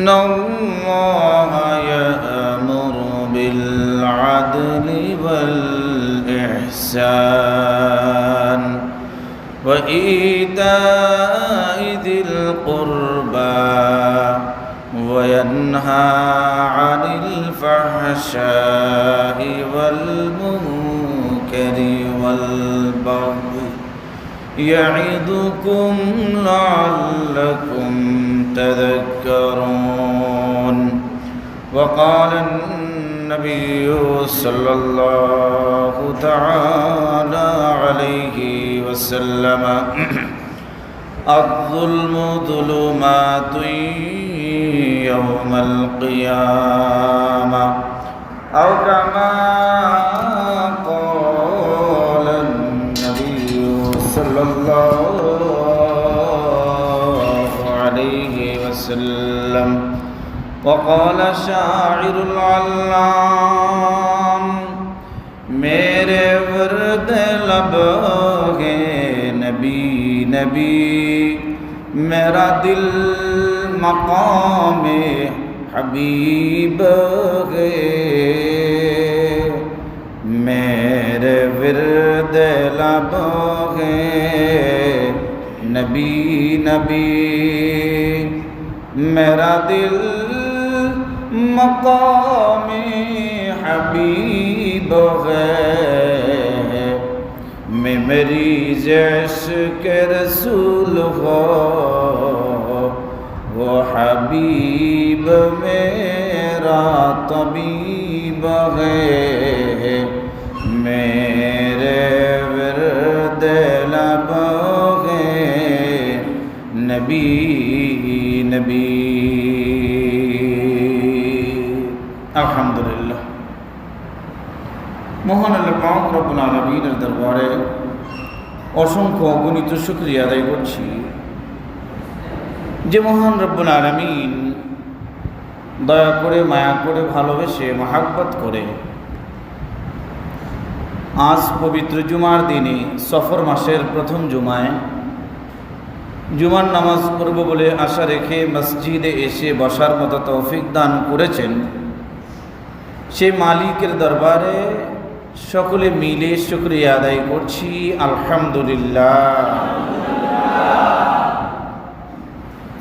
إن الله يأمر بالعدل والإحسان وإيتاء ذي القربى وينهى عن الفحشاء والمنكر والبغي يعظكم لعلكم تذكرون. وقال النبي صلى الله تعالى عليه وسلم الظلم ظلمات يوم القيامة أو كما قال النبي صلى الله عليه وسلم. وقال شاعر العلام मेरे वर्द लब है नबी नबी मेरा दिल मकाम हबीब है मेरे वर्द लब है नबी नबी मेरा दिल मकाम हबीब है मैं मरीज़ इश्क़ रसूल हो वो हबीब मेरा तबीब है मेरे विरद लब है नबी नबी। আলহামদুলিল্লাহ, মহান আল্লাহ পাক রব্বুল আলামিনের দরবারে অসংখ্য অগণিত শুকরিয়া আদায় করছি যে মহান রব্বুল আলামিন দয়া করে মায়া করে ভালোবেসে মহাব্বত করে আজ পবিত্র জুমার দিনে সফর মাসের প্রথম জুমায় জুমার নামাজ পড়ব বলে আশা রেখে মসজিদে এসে বসার মতো তৌফিক দান করেছেন। সে মালিকের দরবারে সকলে মিলে শুকরিয়া আদায় করছি আলহামদুলিল্লাহ।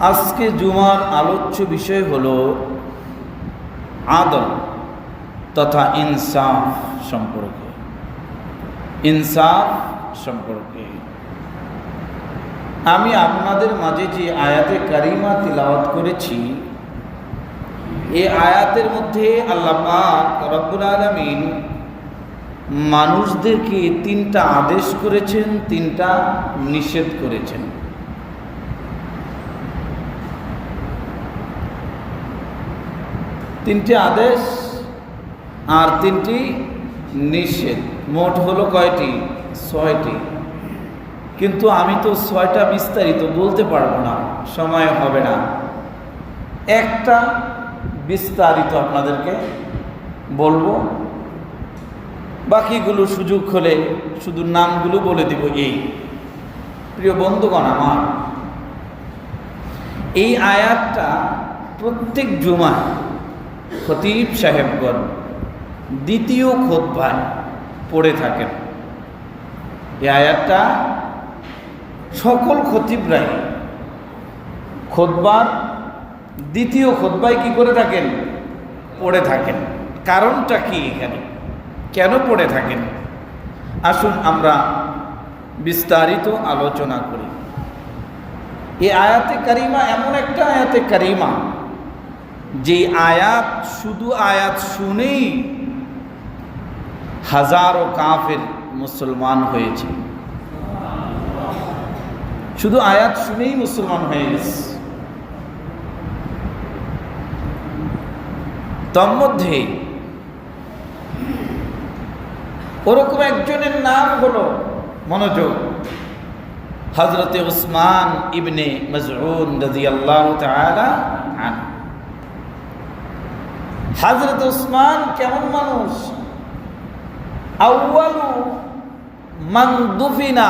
আজকে জুমার আলোচ্য বিষয় হলো আদল তথা ইনসাফ সম্পর্কে। ইনসাফ সম্পর্কে আমি আপনাদের মাঝে যে আয়াতে কারিমা তিলাওয়াত করেছি এই আয়াতের মধ্যে আল্লাহ পাক রব্বুল আলামিন মানুষদেরকে তিনটা আদেশ করেছেন, তিনটা নিষেধ করেছেন। তিনটি আদেশ আর তিনটি নিষেধ, মোট হলো কয়টি? 6টি। কিন্তু আমি তো 6টা বিস্তারিত বলতে পারবো না, সময় হবে না। একটা বিস্তারিত আপনাদেরকে বলবো, বাকিগুলো সুযোগ হলে শুধু নামগুলো বলে দিব। এই প্রিয় বন্ধুগণ আমার, এই আয়াতটা প্রত্যেক জুমায় খতিব সাহেবগণ দ্বিতীয় খুতবায় পড়ে থাকেন। এই আয়াতটা সকল খতিবরাই খুতবার দ্বিতীয় খুতবায় কি করে থাকেন? পড়ে থাকেন। কারণটা কি এখানে, কেন পড়ে থাকেন? আসুন আমরা বিস্তারিত আলোচনা করি। এই আয়াতে কারিমা এমন একটা আয়াতে কারিমা যে আয়াত শুধু আয়াত শুনেই হাজারো কাফের মুসলমান হয়েছে। শুধু আয়াত শুনেই মুসলমান হয়ে গেছে। তন্মধ্যে ওরকম একজনের নাম হলো, মনোযোগ, হযরতে উসমান ইবনে মাজউন রাদিয়াল্লাহু তাআলা আনহু। হযরত উসমান কেমন মানুষ? আউয়ালু মান দুফিনা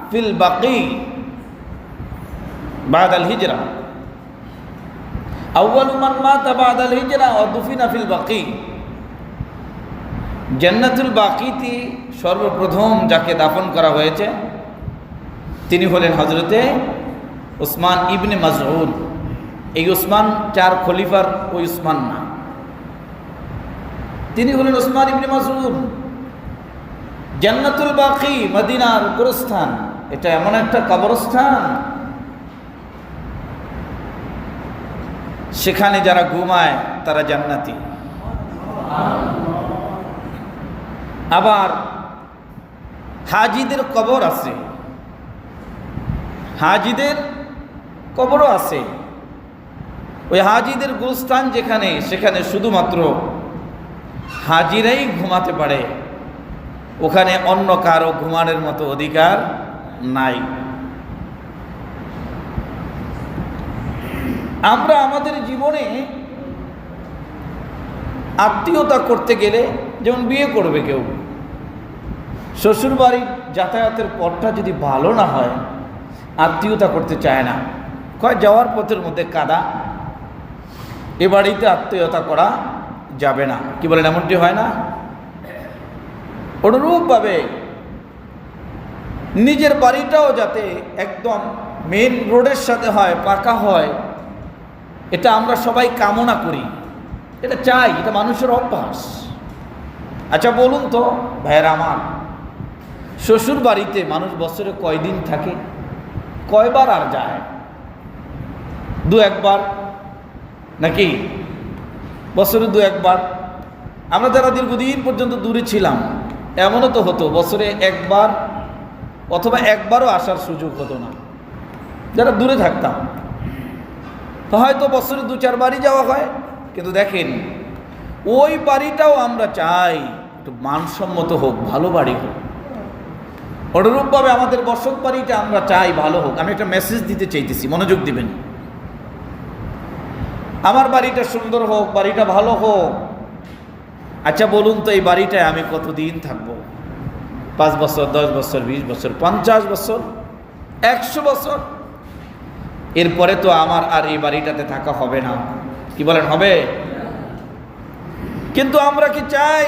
ফিল বাকি বাদাল হিজরা। আউয়ালু মান মাতা বাদাল হিজরা ওয়া দুফিনা ফিল বাকি। জান্নাতুল বাকিতে সর্বপ্রথম যাকে দাফন করা হয়েছে তিনি হলেন হযরতে উসমান ইবনে মাসউদ। এই উসমান 4 খলিফার ওই উসমান না, তিনি হলেন উসমান ইবনে মাসউদ। জান্নাতুল বাকি মদিনার গোরস্থান, এটা এমন একটা কবরস্থান সেখানে যারা ঘুমায় তারা জান্নাতি। আবার হাজিদের কবর আছে, হাজিদের কবরও আছে। ওই হাজিদের গোরস্থান যেখানে, সেখানে শুধুমাত্র হাজিরাই ঘুমাতে পারে, ওখানে অন্য কারো ঘুমানোর মতো অধিকার নাই। আমরা আমাদের জীবনে আত্মীয়তা করতে গেলে, যেমন বিয়ে করবে কেউ, শ্বশুর বাড়ির যাতায়াতের পথটা যদি ভালো না হয় আত্মীয়তা করতে চায় না, কয় যাওয়ার পথের মধ্যে কাদা, এ বাড়িতে আত্মীয়তা করা যাবে না। কি বলেন, এমনটি হয় না? অনুরূপভাবে নিজের বাড়িটাও যাতে একদম মেন রোডের সাথে হয়, পাকা হয়, এটা আমরা সবাই কামনা করি, এটা চাই, এটা মানুষের অভ্যাস। আচ্ছা বলুন তো ভাইয়েরা আমার, শ্বশুর বাড়িতে মানুষ বছরে কয়দিন থাকে, কয়বার আর যায়? 2-1 বার নাকি? বছরে 2-1 বার। আমরা যারা দীর্ঘদিন পর্যন্ত দূরে ছিলাম, এমনও তো হতো বছরে 1 বার অথবা 1 বারও আসার সুযোগ হতো না। যারা দূরে থাকতাম তো হয়তো বছরে 2-4 বারই যাওয়া হয়। কিন্তু দেখেন, ওই বাড়িটাও আমরা চাই একটু মানসম্মত হোক, ভালো বাড়ি হোক। অনুরূপভাবে আমাদের বসত বাড়িটা আমরা চাই ভালো হোক। আমি একটা মেসেজ দিতে চাইতেছি, মনোযোগ দিবেন। আমার বাড়িটা সুন্দর হোক, বাড়িটা ভালো হোক। আচ্ছা বলুন তো, এই বাড়িটায় আমি কতদিন থাকবো? 5 বছর, 10 বছর, 20 বছর, 50 বছর, 100 বছর? এরপরে তো আমার আর এই বাড়িটাতে থাকা হবে না। কি বলেন, হবে? কিন্তু আমরা কি চাই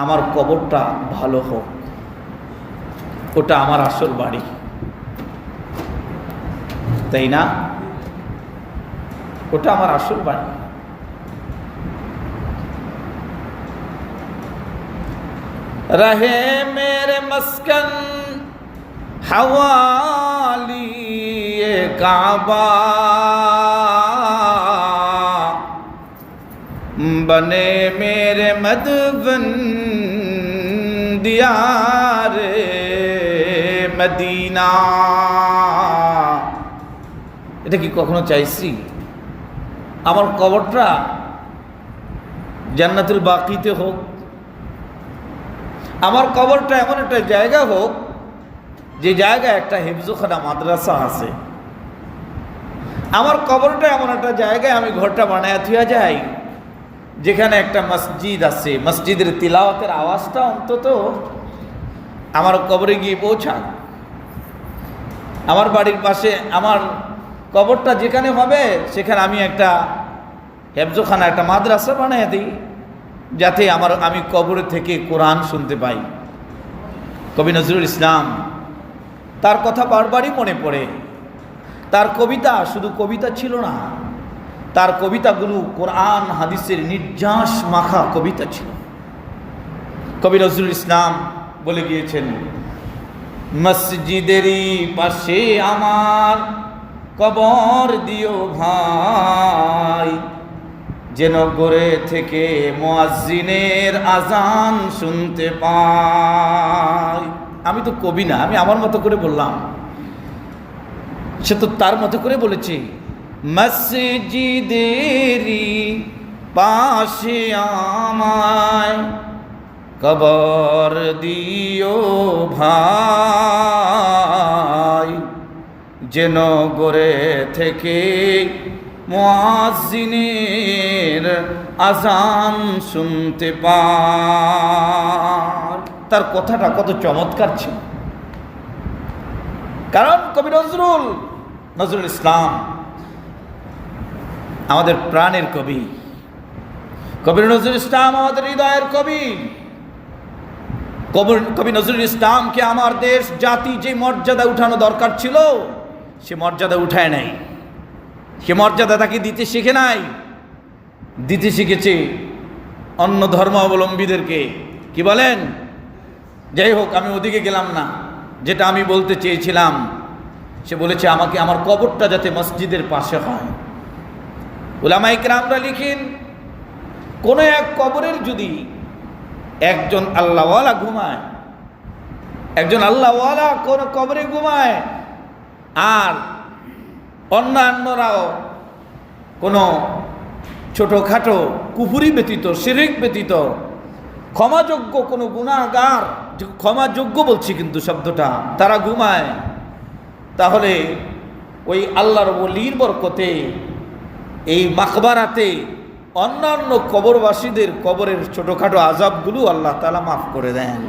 আমার কবরটা ভালো হোক, ওটা আমার আসল বাড়ি, তাই না? ওটা আমার আসল বাড়ি। रहे मेरे मस्कन हवाली काबा, बने मेरे मदफन दियारे मदीना। এটা কি কখনো চাইছি আমার কবরটা জান্নাতুল বাকিতে হোক? আমার কবরটা এমন একটা জায়গা হোক যে জায়গায় একটা হিফজখানা মাদ্রাসা আছে। আমার কবরটা এমন একটা জায়গায় আমি ঘরটা বানায় থুয়া যাই যেখানে একটা মসজিদ আছে, মসজিদের তিলাওয়াতের আওয়াজটা অন্তত আমার কবরে গিয়ে পৌঁছাক। আমার বাড়ির পাশে আমার কবরটা যেখানে হবে সেখানে আমি একটা হেফজখানা, একটা মাদ্রাসা বানিয়ে দিই, যাতে আমি কবরে থেকে কোরআন শুনতে পাই। কবি নজরুল ইসলাম, তার কথা বারবারই মনে পড়ে। তার কবিতা শুধু কবিতা ছিল না, তার কবিতাগুলো কোরআন হাদিসের নির্যাস মাখা কবিতা ছিল। কবি নজরুল ইসলাম বলে গিয়েছেন, মসজিদেরই পাশে আমার কবর দিও ভাই, যেন গড়ে থেকে মুয়াজ্জিনের আজান শুনতে পাই। আমি তো কবি না, আমি আমার মতো করে বললাম, সে তো তার মতো করে বলেছে। মসজিদেরই পাশে আমায় কবর দিও ভাই, যেন গড়ে থেকে মুয়াজ্জিনের আজান শুনতে পাই। তার কথাটা কত চমৎকার ছিল। কারণ কবি নজরুল ইসলাম আমাদের প্রাণের কবি, কবি নজরুল ইসলাম আমাদের হৃদয়ের কবি। কবি নজরুল ইসলামকে আমার দেশ জাতি যে মর্যাদা উঠানো দরকার ছিল সে মর্যাদা উঠায় নাই, সে মর্যাদা তাকে দিতে শিখে নাই, দিতে শিখেছে অন্য ধর্মাবলম্বীদেরকে। কি বলেন? যাই হোক, আমি ওদিকে গেলাম না। যেটা আমি বলতে চেয়েছিলাম, সে বলেছে আমাকে আমার কবরটা যাতে মসজিদের পাশে হয়। উলামায়ে কেরামরা লিখেন, কোন এক কবরের যদি একজন আল্লাহওয়ালা ঘুমায়, একজন আল্লাহওয়ালা কোন কবরে ঘুমায়, আর অন্যান্যরাও কোনো ছোটোখাটো কুফরি ব্যতীত, শিরক ব্যতীত ক্ষমাযোগ্য কোনো গুনাহগার, ক্ষমাযোগ্য বলছি কিন্তু শব্দটা, তারা ঘুমায়, তাহলে ওই আল্লাহর ওলির বরকতে এই মাকবারাতে অন্যান্য কবরবাসীদের কবরের ছোটোখাটো আযাবগুলো আল্লাহ তাআলা মাফ করে দেন।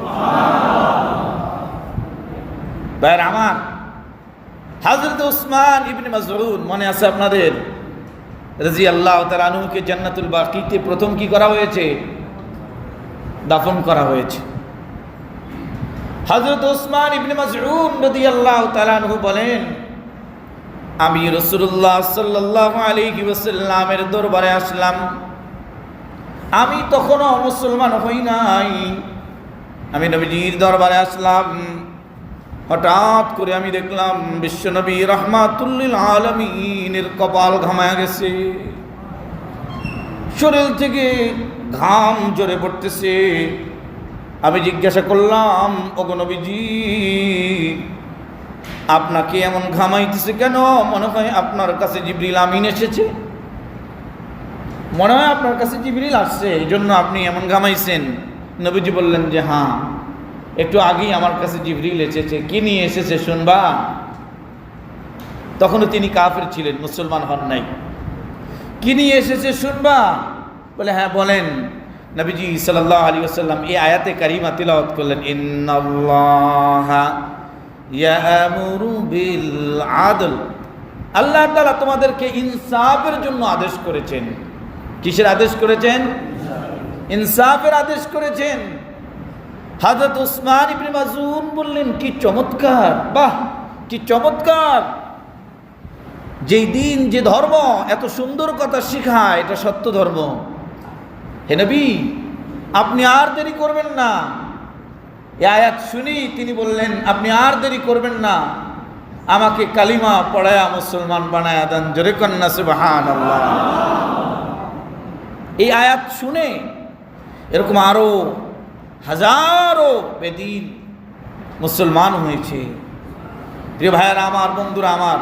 ভাইরা আমার, হযরত উসমান ইবনে মাসউদ মনে আছে আপনাদের? রাদিয়াল্লাহু তাআলা আনহুকে জান্নাতুল বাকিতে প্রথম কি করা হয়েছে? দাফন করা হয়েছে। হযরত উসমান ইবনে মাসউদ রাদিয়াল্লাহু তাআলা আনহু বলেন, আমি রাসূলুল্লাহ সাল্লাল্লাহু আলাইহি ওয়াসাল্লামের দরবারে আসলাম। আমি তখনও মুসলমান হই নাই, আমি নবীজির দরবারে আসলাম। হঠাৎ করে আমি দেখলাম বিশ্বনবী রাহমাতুল লিল আলামিনের কপাল ঘামায়া গেছে, শরীর থেকে ঘাম ঝরে পড়তেছে। আমি জিজ্ঞাসা করলাম, ওগো নবীজি, আপনাকে এমন ঘামাইতেছে কেন? মনে হয় আপনার কাছে জিবরিল আমিন এসেছে, মনে হয় আপনার কাছে জিবরিল আসছে, এই জন্য আপনি এমন ঘামাইছেন। নবীজি বললেন যে হ্যাঁ, একটু আগেই আমার কাছে জিবরিল এসেছে। কি নিয়ে এসেছে শুনবা? তখনও তিনি কাফের ছিলেন, মুসলমান হন নাই। কি নিয়ে এসেছে শুনবা? বলে হ্যাঁ বলেন। নবীজি সাল্লাল্লাহু আলাইহি ওয়াসাল্লাম এই আয়াতে কারিমা তিলাওয়াত করলেন, ইন্নাল্লাহা ইয়ামুরু বিল আদল। আল্লাহ তাআলা তোমাদেরকে ইনসাফের জন্য আদেশ করেছেন। কিসের আদেশ করেছেন? ইনসাফের আদেশ করেছেন। হযরত উসমান ইবনে মাসউদ বললেন, কি চমৎকার, বাহ কি চমৎকার! যেই দিন যে ধর্ম এত সুন্দর কথা শিখায়, এটা সত্য ধর্ম। হে নবী, আপনি আর দেরি করবেন না। এই আয়াত শুনি তিনি বললেন, আপনি আর দেরি করবেন না, আমাকে কালিমা পড়ায়া মুসলমান বানায়া দেন। জোরে কন্না সুবহানাল্লাহ। এই আয়াত শুনে এরকম আরো হাজারো বেদিন মুসলমান হয়েছে। প্রিয় ভাইয়েরা আমার, বন্ধুরা আমার,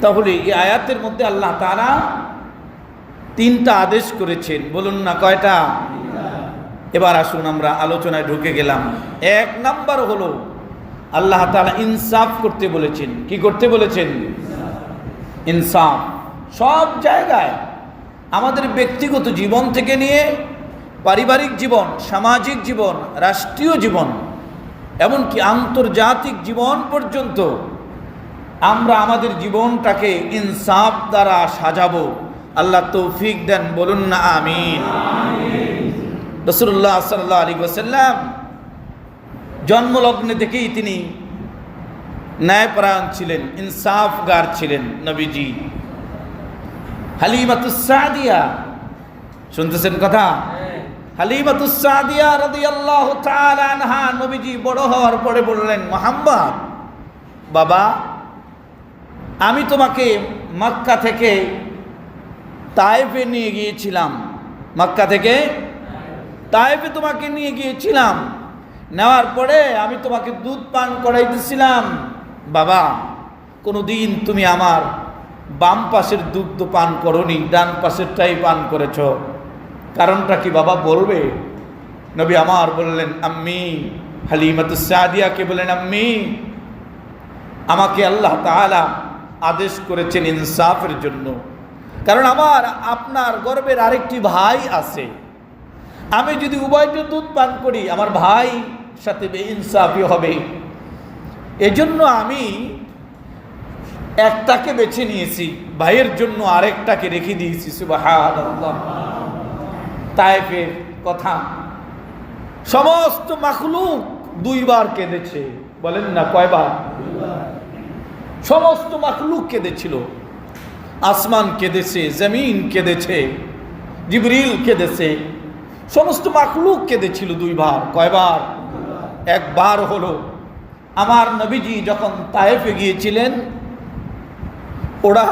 তাহলে এই আয়াতের মধ্যে আল্লাহ তাআলা তিনটা আদেশ করেছেন। বলুন না কয়টা? এবার আসুন আমরা আলোচনায় ঢুকে গেলাম। এক নাম্বার হলো আল্লাহ তাআলা ইনসাফ করতে বলেছেন। কি করতে বলেছেন? ইনসাফ। সব জায়গায়, আমাদের ব্যক্তিগত জীবন থেকে নিয়ে পারিবারিক জীবন, সামাজিক জীবন, রাষ্ট্রীয় জীবন, এমনকি আন্তর্জাতিক জীবন পর্যন্ত আমরা আমাদের জীবনটাকে ইনসাফ দ্বারা সাজাবো। আল্লাহ তৌফিক দেন, বলুন না আমিন। রাসূলুল্লাহ সাল্লাল্লাহু আলাইহি ওয়াসাল্লাম জন্মলগ্নে থেকেই তিনি ন্যায়পরায়ণ ছিলেন, ইনসাফগার ছিলেন নবীজি। হালিমাতুস সাদিয়া, শুনতেছেন কথা? হালিমাতুস সাদিয়া রাদিয়াল্লাহু তাআলা আনহা, নবীজি বড় হওয়ার পরে বললেন, মুহাম্মদ বাবা, আমি তোমাকে মক্কা থেকে তায়েফে নিয়ে গিয়েছিলাম, মক্কা থেকে তায়েফে তোমাকে নিয়ে গিয়েছিলাম। নেওয়ার পরে আমি তোমাকে দুধ পান করাইতেছিলাম। বাবা, কোনো দিন তুমি আমার বাম পাশের দুধ পান করোনি, ডান পাশেরটাই পান করেছ। কারণটা কি বাবা বলবে? নবী আমার বললেন, আম্মি। হালিমাতুস সাদিয়াকে বলেন, আম্মি, আমাকে আল্লাহ তাআলা আদেশ করেছেন ইনসাফের জন্য। কারণ আমার আপনার গর্বের আরেকটি ভাই আছে, আমি যদি উভয়টা দুধ পান করি আমার ভাই সাথে বেইনসাফি হবে। এজন্য আমি একটাকে বেছে নিয়েছি, ভাইয়ের জন্য আরেকটাকে রেখে দিয়েছি। সুবহানাল্লাহ। তায়েফের কথা, সমস্ত মাখলুক দুইবার কেঁদেছে। বলেন না কয়বার? সমস্ত মাখলুক কেঁদেছিল। আসমান কেঁদেছে, জমিন কেঁদেছে, জিবরিল কেঁদেছে, সমস্ত মাখলুক কেঁদেছিল দুইবার। কয়বার? একবার হলো। আমার নবীজি যখন তায়েফে গিয়েছিলেন, ওরা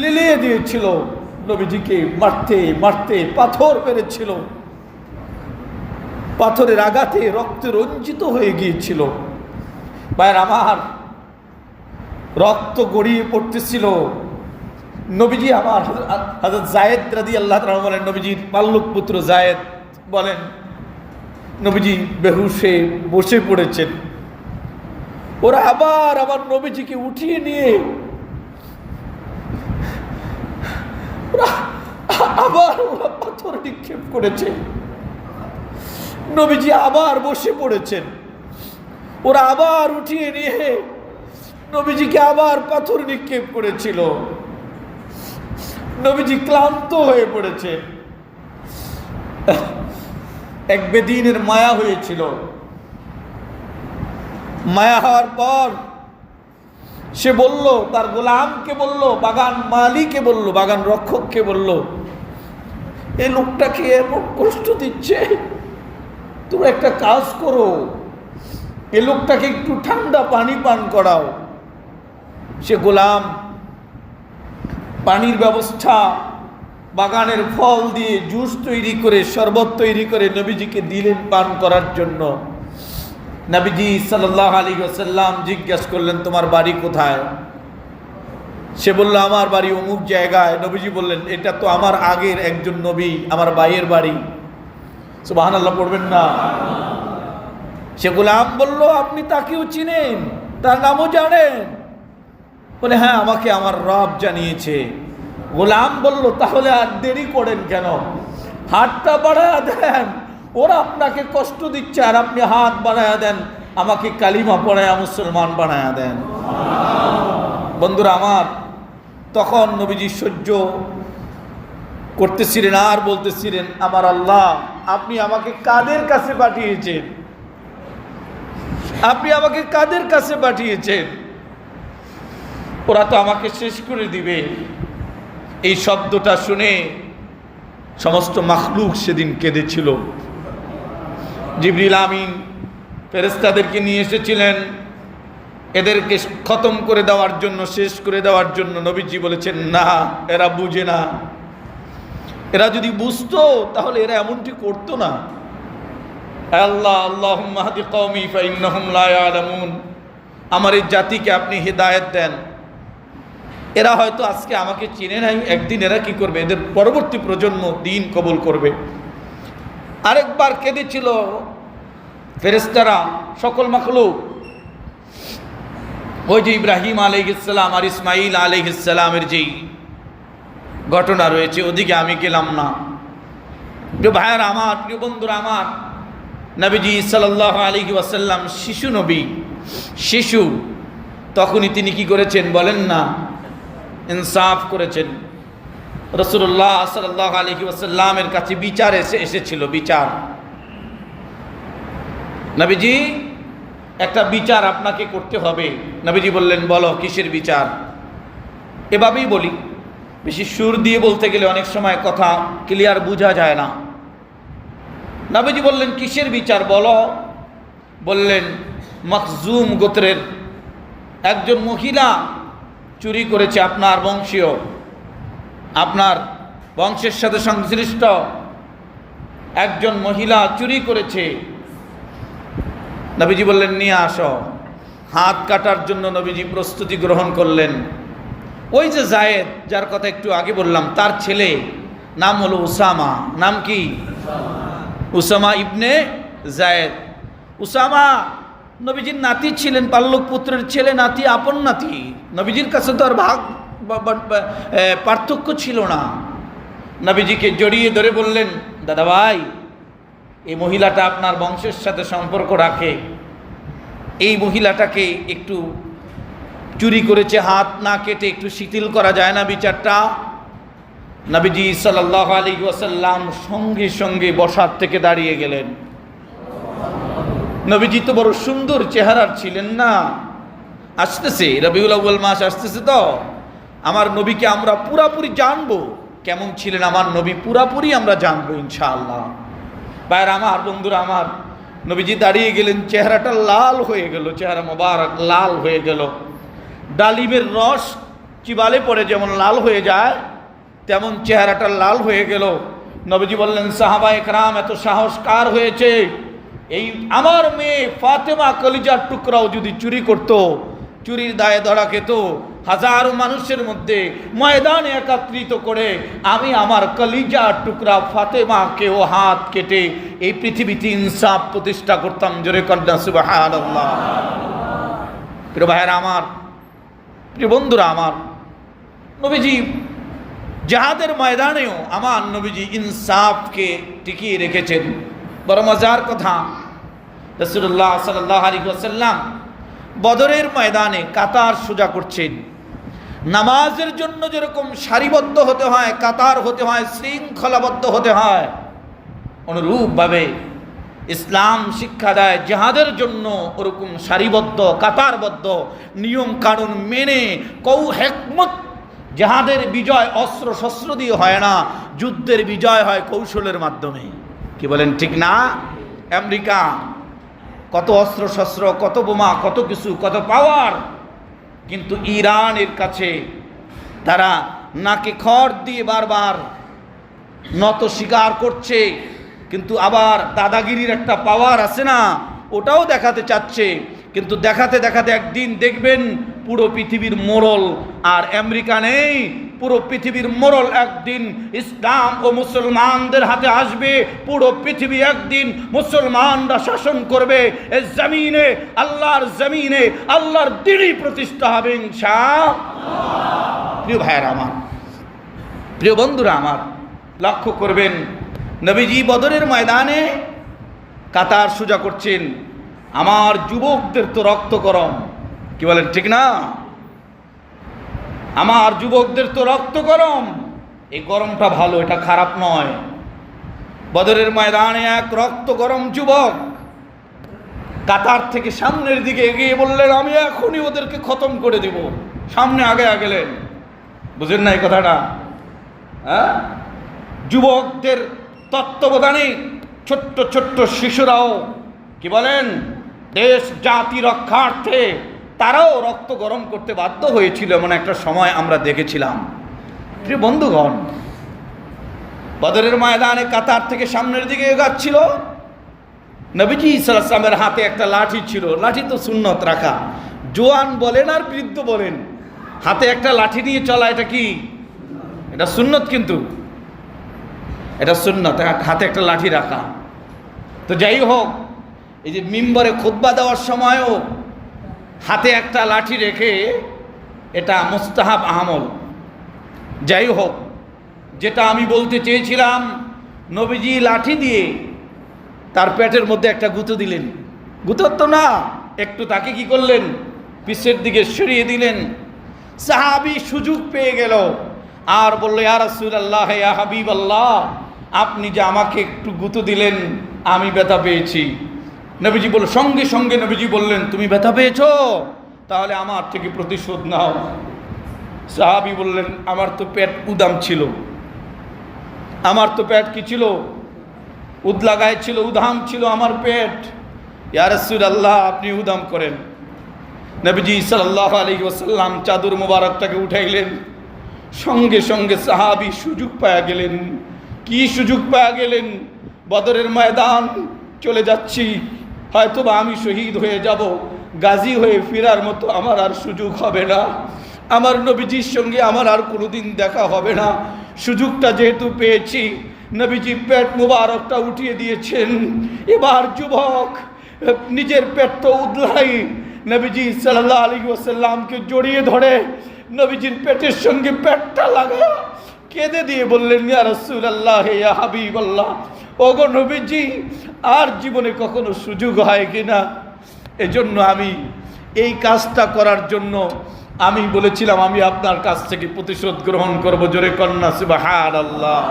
লিলিয়ে দিয়েছিল নবীজিকে, মারতে মারতে পাথর মেরেছিল, পাথরের আঘাতে রক্তে রঞ্জিত হয়ে গিয়েছিল। ভাইয়ের আমার, রক্ত গড়িয়ে পড়তেছিল। নবীজি আমার হযরত যায়েদ রাদিয়াল্লাহু তাআলা বলেন, নবীজির পাল্লুক পুত্র যায়েদ বলেন, নবীজি বেহুশে বসে পড়েছেন। ওরা আবার আমার নবীজিকে উঠিয়ে নিয়ে আবার ওরা পাথর নিক্ষেপ করেছে। নবীজি আবার বসে পড়েছেন। ওরা আবার উঠিয়ে নিয়ে নবীজিকে আবার পাথর নিক্ষেপ করেছিল। নবীজি ক্লান্ত হয়ে পড়েছে। এক বেদিনের মায়া হয়েছিল। মায়া হওয়ার পর সে বলল, তার গোলামকে বলল, বাগান মালিককে বলল, বাগান রক্ষককে বলল, এই লোকটাকে এমন কষ্ট দিচ্ছে, তোমরা একটা কাজ করো, এই লোকটাকে একটু ঠান্ডা পানি পান করাও। সে গোলাম পানির ব্যবস্থা, বাগানের ফল দিয়ে জুস তৈরি করে, শরবত তৈরি করে নবীজিকে দিলেন পান করার জন্য। নবীজি সাল্লাল্লাহু আলাইহি ওয়াসাল্লাম জিজ্ঞাসা করলেন, তোমার বাড়ি কোথায়? সে বলল, আমার বাড়ি অমুক জায়গায়। নবীজি বললেন, এটা তো আমার আগের একজন নবী, আমার ভাইয়ের বাড়ি। সুবহানাল্লাহ পড়বেন না? সে গোলাম বলল, আপনি তাকেও চিনেন, তার নামও জানেন? বলে, হ্যাঁ, আমাকে আমার রব জানিয়েছে। গোলাম বলল, তাহলে আর দেরি করেন কেন? হাতটা বাড়ায়া দেন, ওরা আপনাকে কষ্ট দিচ্ছে, আর আপনি হাত বাড়ায়া দেন, আমাকে কালিমা পড়ায়া মুসলমান বানায়া দেন। বন্ধুরা আমার, তখন নবীজি সহ্য করতেছিলেন আর বলতেছিলেন, আমার আল্লাহ, আপনি আমাকে কাদের কাছে পাঠিয়েছেন? আপনি আমাকে কাদের কাছে পাঠিয়েছেন? ওরা তো আমাকে শেষ করে দিবে। এই শব্দটা শুনে সমস্ত মাখলুক সেদিন কেঁদেছিল। জিবরিল আমিন ফেরেশতাদেরকে নিয়ে এসেছিলেন এদেরকে খতম করে দেওয়ার জন্য, শেষ করে দেওয়ার জন্য। নবীজি বলেছেন, না, এরা বুঝে না। এরা যদি বুঝতো তাহলে এরা এমনটি করতো না। আল্লাহ, আল্লাহুম্মা হাদি কওমি ফাইন্নাহুম লা ইয়ালামুন, আমার এই জাতিকে আপনি হিদায়াত দেন। এরা হয়তো আজকে আমাকে চিনে নাই, একদিন এরা কি করবে? এদের পরবর্তী প্রজন্ম দিন কবুল করবে। আরেকবার কেঁদেছিল ফেরেশতারা, সকল মাখলুক। ওই যে ইব্রাহিম আলাইহিস সালাম আর ইসমাইল আলাইহিস সালামের যেই ঘটনা রয়েছে, ওদিকে আমি গেলাম না। প্রিয় ভাইয়েরা আমার, প্রিয় বন্ধুরা আমার, নবীজি সাল্লাল্লাহু আলাইহি ওয়াসাল্লাম শিশু নবী, শিশু। তখনই তিনি কি করেছেন বলেন না? ইনসাফ করেছেন। রাসূলুল্লাহ সাল্লাল্লাহু আলাইহি ওয়াসাল্লামের কাছে বিচার এসেছিল, বিচার। নবীজি, একটা বিচার আপনাকে করতে হবে। নবীজি বললেন, বলো কিসের বিচার? এভাবেই বলি, বেশি সুর দিয়ে বলতে গেলে অনেক সময় কথা ক্লিয়ার বোঝা যায় না। নবীজি বললেন, কিসের বিচার বলো? বললেন, মখজুম গোত্রের একজন মহিলা চুরি করেছে, আপনার বংশীয়, আপনার বংশের সাথে সংশ্লিষ্ট একজন মহিলা চুরি করেছে। নবীজি বললেন, নিয়ে আসো। হাত কাটার জন্য নবীজি প্রস্তুতি গ্রহণ করলেন। ওই যে যায়েদ, যার কথা একটু আগে বললাম, তার ছেলে নাম হলো উসামা। নাম কি? উসামা ইবনে যায়েদ। উসামা নবীজির নাতি ছিলেন, পাল্লুক পুত্রের ছেলে, নাতি, আপন নাতি। নবীজির কাছে তো আর ভাগ পার্থক্য ছিল না। নবীজিকে জড়িয়ে ধরে বললেন, দাদা ভাই, এই মহিলাটা আপনার বংশের সাথে সম্পর্ক রাখে, এই মহিলাটাকে একটু চুরি করেছে, হাত না কেটে একটু শিথিল করা যায় না বিচারটা? নবীজি সাল্লাল্লাহু আলাইহি ওয়াসাল্লাম সঙ্গে সঙ্গে বসার থেকে দাঁড়িয়ে গেলেন। নবীজি তো বড় সুন্দর চেহারার ছিলেন না? আসতেছে রবিউল আউয়াল মাস, আসতেছে তো, আমার নবীকে আমরা পুরাপুরি জানবো। কেমন ছিলেন আমার নবী পুরাপুরি আমরা জানবো ইনশাআল্লাহ। ভাইরা আমার, বন্ধুরা আমার, নবীজি দাঁড়িয়ে গেলেন, চেহারাটা লাল হয়ে গেল, চেহারা মোবারক লাল হয়ে গেল। ডালিমের রস চিবালে পড়ে যেমন লাল হয়ে যায়, তেমন চেহারাটা লাল হয়ে গেল। নবীজি বললেন, সাহাবায়ে কেরাম, এত সাহস কার হয়েছে? এই আমার মেয়ে ফাতেমা কলিজার টুকরাও যদি চুরি করত, চুরির দায়ে ধরা খেত, হাজারো মানুষের মধ্যে ময়দানে একত্রিত করে আমি আমার কলিজার টুকরা ফাতেমাকেও হাত কেটে এই পৃথিবীতে ইনসাফ প্রতিষ্ঠা করতাম। জোরে কন্যা সুবহানাল্লাহ। প্রিয় ভাইয়েরা আমার, প্রিয় বন্ধুরা আমার, নবীজি জিহাদের ময়দানেও আমার নবীজি ইনসাফকে টিকিয়ে রেখেছেন। বড় মজার কথা, রাসূলুল্লাহ সাল্লাল্লাহু আলাইহি ওয়াসাল্লাম বদরের ময়দানে কাতার সোজা করছেন। নামাজের জন্য যেরকম সারিবদ্ধ হতে হয়, কাতার হতে হয়, শৃঙ্খলাবদ্ধ হতে হয়, অনুরূপভাবে ইসলাম শিক্ষা দেয় জিহাদের জন্য ওরকম সারিবদ্ধ কাতারবদ্ধ নিয়ম কানুন মেনে হিকমত। জিহাদের বিজয় অস্ত্র শস্ত্র দিয়ে হয় না, যুদ্ধের বিজয় হয় কৌশলের মাধ্যমে। কি বলেন, ঠিক না? আমেরিকা কত অস্ত্র শস্ত্র, কত বোমা, কত কিছু, কত পাওয়ার, কিন্তু ইরানের কাছে তারা নাকে খড় দিয়ে বারবার নত স্বীকার করছে, কিন্তু আবার দাদাগিরির একটা পাওয়ার আছে না, ওটাও দেখাতে চাচ্ছে। কিন্তু দেখাতে দেখাতে একদিন দেখবেন পুরো পৃথিবীর মোড়ল আর আমেরিকা নেই, পুরো পৃথিবীর মোড়ল একদিন ইসলাম ও মুসলমানদের হাতে আসবে। পুরো পৃথিবী একদিন মুসলমানরা শাসন করবে। এই জমিনে, আল্লাহর জমিনে আল্লাহর দ্বীনই প্রতিষ্ঠা হবে ইনশাআল্লাহ। প্রিয় ভাইয়েরা আমার, প্রিয় বন্ধুরা আমার, লক্ষ্য করবেন নবীজি বদরের ময়দানে কাতার সোজা করছেন। আমার যুবকদের তো রক্ত গরম, কি বলেন, ঠিক না? আমার যুবকদের তো রক্ত গরম। এই গরমটা ভালো, এটা খারাপ নয়। বদরের ময়দানে এক রক্ত গরম যুবক কাতার থেকে সামনের দিকে এগিয়ে বললেন, আমি এখনই ওদেরকে খতম করে দিব। সামনে আগে গেলেন। বুঝেন না এই কথাটা? হ্যাঁ, যুবকদের তত্ত্বাবধানে ছোট্ট ছোট্ট শিশুরাও কি বলেন, দেশ জাতি রক্ষার্থে তারাও রক্ত গরম করতে বাধ্য হয়েছিল, এমন একটা সময় আমরা দেখেছিলাম। প্রিয় বন্ধুগণ, বদরের ময়দানে কাতার থেকে সামনের দিকে এগাচ্ছিল। নবীজি সাল্লাল্লাহু আলাইহি ওয়াসাল্লামের হাতে একটা লাঠি ছিল। লাঠি তো সুন্নত রাখা, জোয়ান বলেন আর বৃদ্ধ বলেন, হাতে একটা লাঠি নিয়ে চলা এটা কি? এটা সুন্নত, কিন্তু এটা সুন্নত, হাতে একটা লাঠি রাখা। তো যাই হোক, এই যে মিম্বরে খুতবা দেওয়ার সময়ও হাতে একটা লাঠি রেখে, এটা মুস্তাহাব আমল। যাই হোক, যেটা আমি বলতে চেয়েছিলাম, নবীজি লাঠি দিয়ে তার পেটের মধ্যে একটা গুঁতো দিলেন। গুঁতো তো না, একটু তাকে কি করলেন, পিছের দিকে সরিয়ে দিলেন। সাহাবী সুযোগ পেয়ে গেল আর বলল, ইয়া রাসূলুল্লাহ, ইয়া হাবিবাল্লাহ, আপনি যে আমাকে একটু গুঁতো দিলেন, আমি ব্যথা পেয়েছি। নবীজি বলল, সঙ্গে সঙ্গে নবীজি বললেন, তুমি ব্যথা পেয়েছো, তাহলে আমার থেকে প্রতিশোধ নাও। সাহাবী বললেন, আমার তো পেট উদাম ছিল। আমার তো পেট কি ছিল? উদলাগায় ছিল, উদাম ছিল আমার পেট। ইয়া রাসূলুল্লাহ, আপনি উদাম করেন। নবীজি সাল্লাল্লাহু আলাইহি ওয়াসাল্লাম চাদর মোবারকটাকে উঠাইলেন। সঙ্গে সঙ্গে সাহাবী সুযোগ পাওয়া গেলেন। কি সুযোগ পাওয়া গেলেন? বদরের ময়দান চলে যাচ্ছি, হয়তোবা আমি শহীদ হয়ে যাব, গাজী হয়ে ফেরার মতো আমার আর সুযোগ হবে না। আমার নবীজির সঙ্গে আমার আর কোনোদিন দেখা হবে না। সুযোগটা যেহেতু পেয়েছি, নবীজি পেট মুবারকটা উঠিয়ে দিয়েছেন। এবার যুবক নিজের পেট তো উদলাই, নবীজি সাল্লাল্লাহু আলাইহি ওয়াসাল্লামকে জড়িয়ে ধরে নবীজির পেটের সঙ্গে পেটটা লাগায়া কেঁদে দিয়ে বললেন, ইয়া রাসূলুল্লাহ, ইয়া হাবিবাল্লাহ, ওগো নবীজি, আর জীবনে কখনো সুযোগ হয় কিনা? এজন্য আমি এই কাজটা করার জন্য আমি বলেছিলাম আমি আপনার কাছ থেকে প্রতিশোধ গ্রহণ করব, জোরে কন্যা সুবহানাল্লাহ।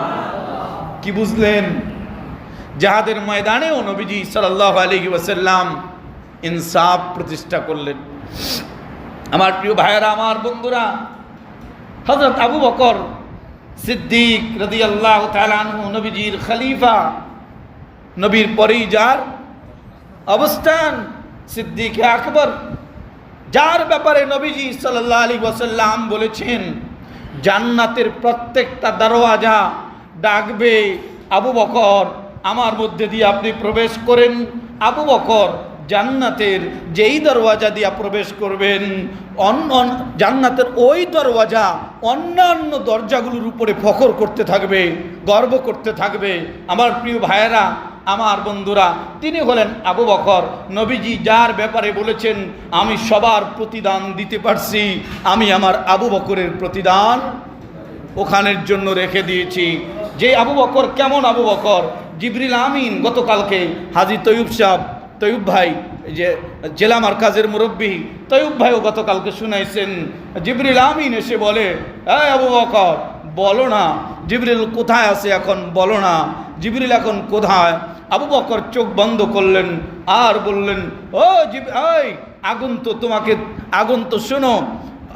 কি বুঝলেন? জিহাদের ময়দানেও নবীজি সাল্লাল্লাহু আলাইহি ওয়াসাল্লাম ইনসাফ প্রতিষ্ঠা করলেন। আমার প্রিয় ভাইয়েরা, আমার বন্ধুরা, হযরত আবু বকর সিদ্দিক রাদিয়াল্লাহু তাআলা আনহু নবীজির খলিফা, নবীর পরেই যার অবস্থান সিদ্দিক আকবর, যার ব্যাপারে নবীজি সাল্লাল্লাহু আলাইহি ওয়াসাল্লাম বলেছেন জান্নাতের প্রত্যেকটা দরওয়াজা ডাকবে আবু বকর, আমার মধ্যে দিয়ে আপনি প্রবেশ করেন। আবু বকর জান্নাতের যেই দরওয়াজা দিয়ে প্রবেশ করবেন, জান্নাতের ওই দরওয়াজা অন্যান্য দরজাগুলোর উপরে ফখর করতে থাকবে, গর্ব করতে থাকবে। আমার প্রিয় ভাইয়েরা, আমার বন্ধুরা, তিনি হলেন আবু বকর। নবীজি যার ব্যাপারে বলেছেন আমি সবার প্রতিদান দিতে পারছি, আমি আমার আবু বকরের প্রতিদান ওখানের জন্য রেখে দিয়েছি। যে আবু বকর কেমন আবু বকর? জিবরিল আমিন গতকালকে হাজী তৈয়ব ভাই, যে জেলা মারকাজের মুরব্বী তৈয়ব ভাইও গতকালকে শুনাইছেন, জিবরিল আমিন এসে বলে, এই আবু বকর বলো না জিবরিল কোথায় আছে, এখন বলো না জিবরিল এখন কোথায়। আবু বকর চোখ বন্ধ করলেন আর বললেন, ও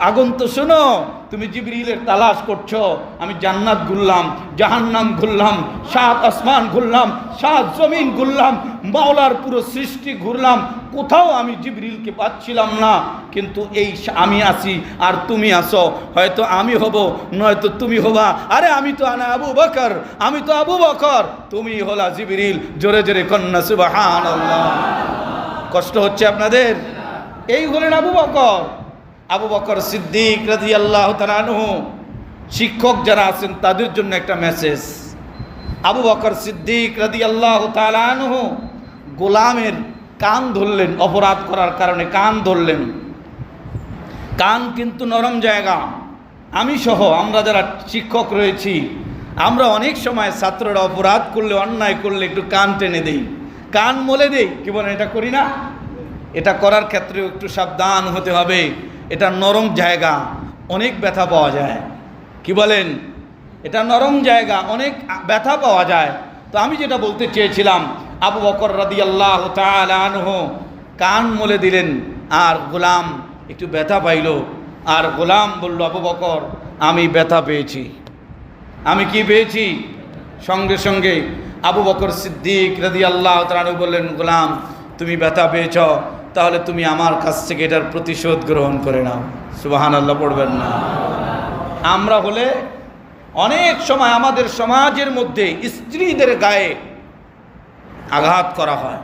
আগুন তো শোনো, তুমি জিবরিলের তালাশ করছো। আমি জান্নাত ঘুরলাম, জাহান্নাম ঘুরলাম, 7 আসমান ঘুরলাম, 7 জমিন ঘুরলাম, মাওলার পুরো সৃষ্টি ঘুরলাম, কোথাও আমি জিবরিলকে পাচ্ছিলাম না। কিন্তু এই আমি আছি আর তুমি আসো, হয়তো আমি হব নয়তো তুমি হবা। আরে আমি তো আবু বকর, আমি তো আবু বকর, তুমি হলা জিবরিল। জোরে জোরে কন্যা সুবহানাল্লাহ। কষ্ট হচ্ছে আপনাদের? এই হলেন আবু বকর। আবু বকর সিদ্দিক রাদিয়াল্লাহু তাআলা আনহু। শিক্ষক যারা আছেন তাদের জন্য একটা মেসেজ। আবু বকর সিদ্দিক রাদিয়াল্লাহু তাআলা আনহু গোলামের কান ধরলেন, অপরাধ করার কারণে কান ধরলেন। কান কিন্তু নরম জায়গা। আমি সহ আমরা যারা শিক্ষক রয়েছি, আমরা অনেক সময় ছাত্ররা অপরাধ করলে, অন্যায় করলে একটু কান টেনে দেই, কান মলে দেই। কি বলেন? এটা করি না? এটা করার ক্ষেত্রেও একটু সাবধান হতে হবে। এটা নরম জায়গা, অনেক ব্যথা পাওয়া যায়। কি বলেন? এটা নরম জায়গা, অনেক ব্যথা পাওয়া যায়। তো আমি যেটা বলতে চেয়েছিলাম, আবু বকর রাদিয়াল্লাহু তাআলা আনহু কান মলে দিলেন, আর গোলাম একটু ব্যথা পাইল। আর গোলাম বলল, আবু বকর আমি ব্যথা পেয়েছি। আমি কি পেয়েছি? সঙ্গে সঙ্গে আবু বকর সিদ্দিক রাদিয়াল্লাহু তাআলা আনহু বললেন, গোলাম তুমি ব্যথা পেয়েছ, তাহলে তুমি আমার কাছ থেকে এটার প্রতিশোধ গ্রহণ করে নাও। সুবহানাল্লাহ পড়বেন না? আমরা হলে অনেক সময় আমাদের সমাজের মধ্যে স্ত্রীদের গায়ে আঘাত করা হয়,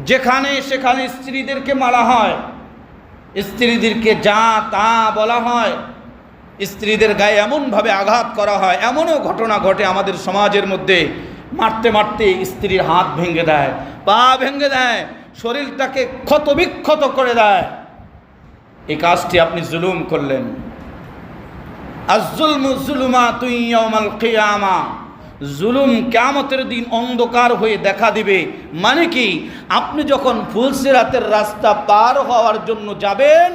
যেখানে সেখানে স্ত্রীদেরকে মারা হয়, স্ত্রীদেরকে যা তা বলা হয়, স্ত্রীদের গায়ে এমনভাবে আঘাত করা হয়। এমনও ঘটনা ঘটে আমাদের সমাজের মধ্যে, মারতে মারতে স্ত্রীর হাত ভেঙে দেয়, পা ভেঙে দেয়, শরীরটাকে ক্ষতবিক্ষত করে দেয়। এই কাজটি আপনি জুলুম করলেন। আয-যুলমু যুলুমাতুন ইয়াওমাল কিয়ামা, জুলুম কিয়ামতের দিন অন্ধকার হয়ে দেখা দিবে। মানে কি? আপনি যখন ফুলসিরাতের রাস্তা পার হওয়ার জন্য যাবেন,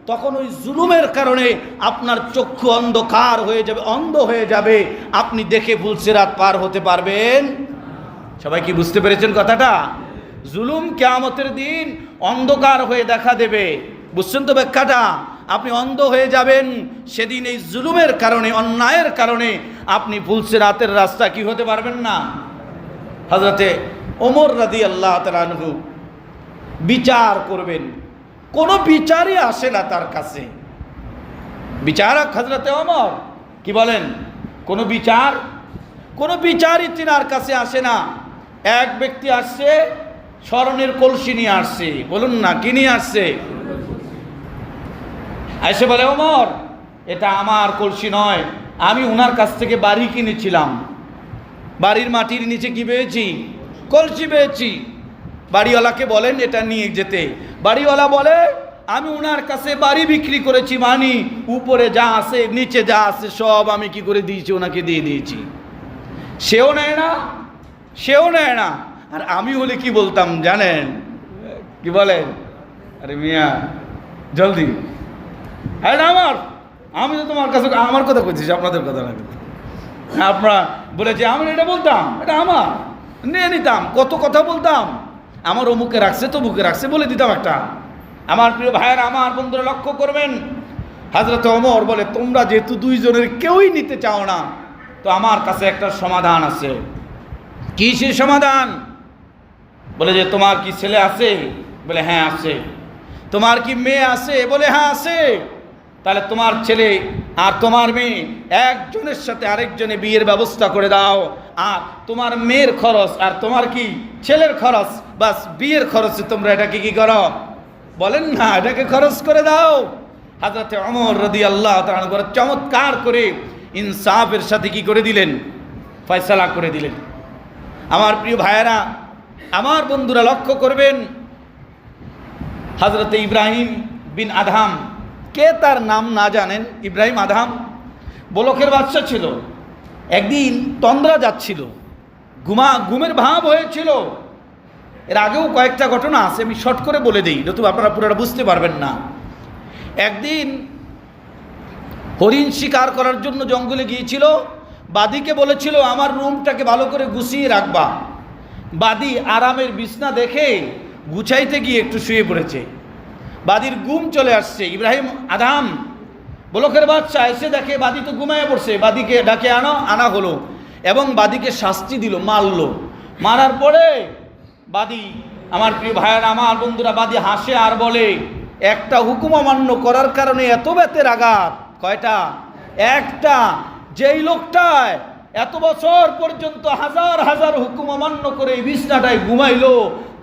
তখন ওই জুলুমের কারণে আপনার চক্ষু অন্ধকার হয়ে যাবে, অন্ধ হয়ে যাবে, আপনি দেখে ফুলসিরাত পার হতে পারবেন। সবাই কি বুঝতে পেরেছেন কথাটা? জুলুম কিয়ামতের দিন অন্ধকার হয়ে দেখা দেবে। বুঝছেন তো ব্যাখ্যাটা? আপনি অন্ধ হয়ে যাবেন সেদিন এই জুলুমের কারণে, অন্যায়ের কারণে আপনি ফুলসিরাতের রাস্তা কি হতে পারবেন না। হযরতে ওমর রাদিয়াল্লাহু তাআলা আনহু বিচার করবেন, কোনো বিচারই আসে না তার কাছে। বিচারক হযরতে ওমর, কি বলেন? কোনো বিচারই তিনার কাছে আসে না। এক ব্যক্তি আসছে, স্বর্ণের কলসি নিয়ে আসছে। বলুন না, কি নিয়ে আসছে? এসে বলে, ওমর এটা আমার কলসি নয়, আমি ওনার কাছ থেকে বাড়ি কিনেছিলাম, বাড়ির মাটির নিচে কি পেয়েছি? কলসি পেয়েছি। বাড়িওয়ালাকে বলেন এটা নিয়ে যেতে। বাড়িওয়ালা বলে আমি ওনার কাছে বাড়ি বিক্রি করেছি, মানি উপরে যা আছে নিচে যা আছে সব আমি কি করে দিয়েছি, ওনাকে দিয়ে দিয়েছি। সেও নেয় না। আর আমি হলে কি বলতাম জানেন? কি বলেন? আরে মিয়া জলদি এটা আমার, আমি তো তোমার কাছে আমার কথা কইছিস, আপনাদের কথা না। আপনারা বলেছে আমি এটা বলতাম, এটা আমার, নিয়ে নিতাম, কত কথা বলতাম, আমার অমুকে রাখছে তমুকে রাখছে বলে দিতাম একটা। আমার প্রিয় ভাইয়েরা, আমার বন্ধুরা লক্ষ্য করবেন, হযরত ওমর বলে তোমরা যেহেতু দুইজনের কেউই নিতে চাও না, তো আমার কাছে একটা সমাধান আছে। কি সে সমাধান? বলে যে তোমার কি ছেলে আছে? বলে হ্যাঁ আছে। তোমার কি মেয়ে আছে? বলে হ্যাঁ আছে। তাহলে তোমার ছেলে আর তোমার মেয়ে একজনের সাথে আরেকজনে বিয়ের ব্যবস্থা করে দাও, আর তোমার মেয়ের খরচ আর তোমার কি ছেলের খরচ, বাস বিয়ের খরচে তোমরা এটাকে কি করো? বলেন না, এটাকে খরচ করে দাও। হযরত ওমর রাদিয়াল্লাহু তাআলা আনহু চমৎকার করে ইনসাফের সাথে কি করে দিলেন? ফয়সালা করে দিলেন। আমার প্রিয় ভাইয়েরা, আমার বন্ধুরা লক্ষ্য করবেন, হযরত ইব্রাহিম বিন আদহাম, কে তার নাম না জানেন? ইব্রাহিম আদহাম বলকের বাদশা ছিল। একদিন তন্দ্রা যাচ্ছিল, ঘুমের ভাব হয়েছিল। এর আগেও কয়েকটা ঘটনা আছে, আমি শর্ট করে বলে দিই, নতুবা আপনারা পুরোটা বুঝতে পারবেন না। একদিন হরিণ শিকার করার জন্য জঙ্গলে গিয়েছিল। বাদীকে বলেছিল আমার রুমটাকে ভালো করে গুছিয়ে রাখবা। বাদী আরামের বিছনা দেখে গুছাইতে গিয়ে একটু শুয়ে পড়েছে। বাদীর ঘুম চলে আসছে। ইব্রাহিম আদহাম বলকের বাদশা এসে দেখে বাদী তো ঘুমায় পড়ছে। বাদীকে ডাকে আনা হলো এবং বাদীকে শাস্তি দিল, মারলো। মারার পরে বাদী, আমার প্রিয় ভাইয়েরা, আমার বন্ধুরা, বাদী হাসে আর বলে একটা হুকুম অমান্য করার কারণে এত বেতের আঘাত। কয়টা? একটা। যেই লোকটায় এত বছর পর্যন্ত হাজার হাজার হুকুম অমান্য করে এই বিছনাটায় ঘুমাইলো,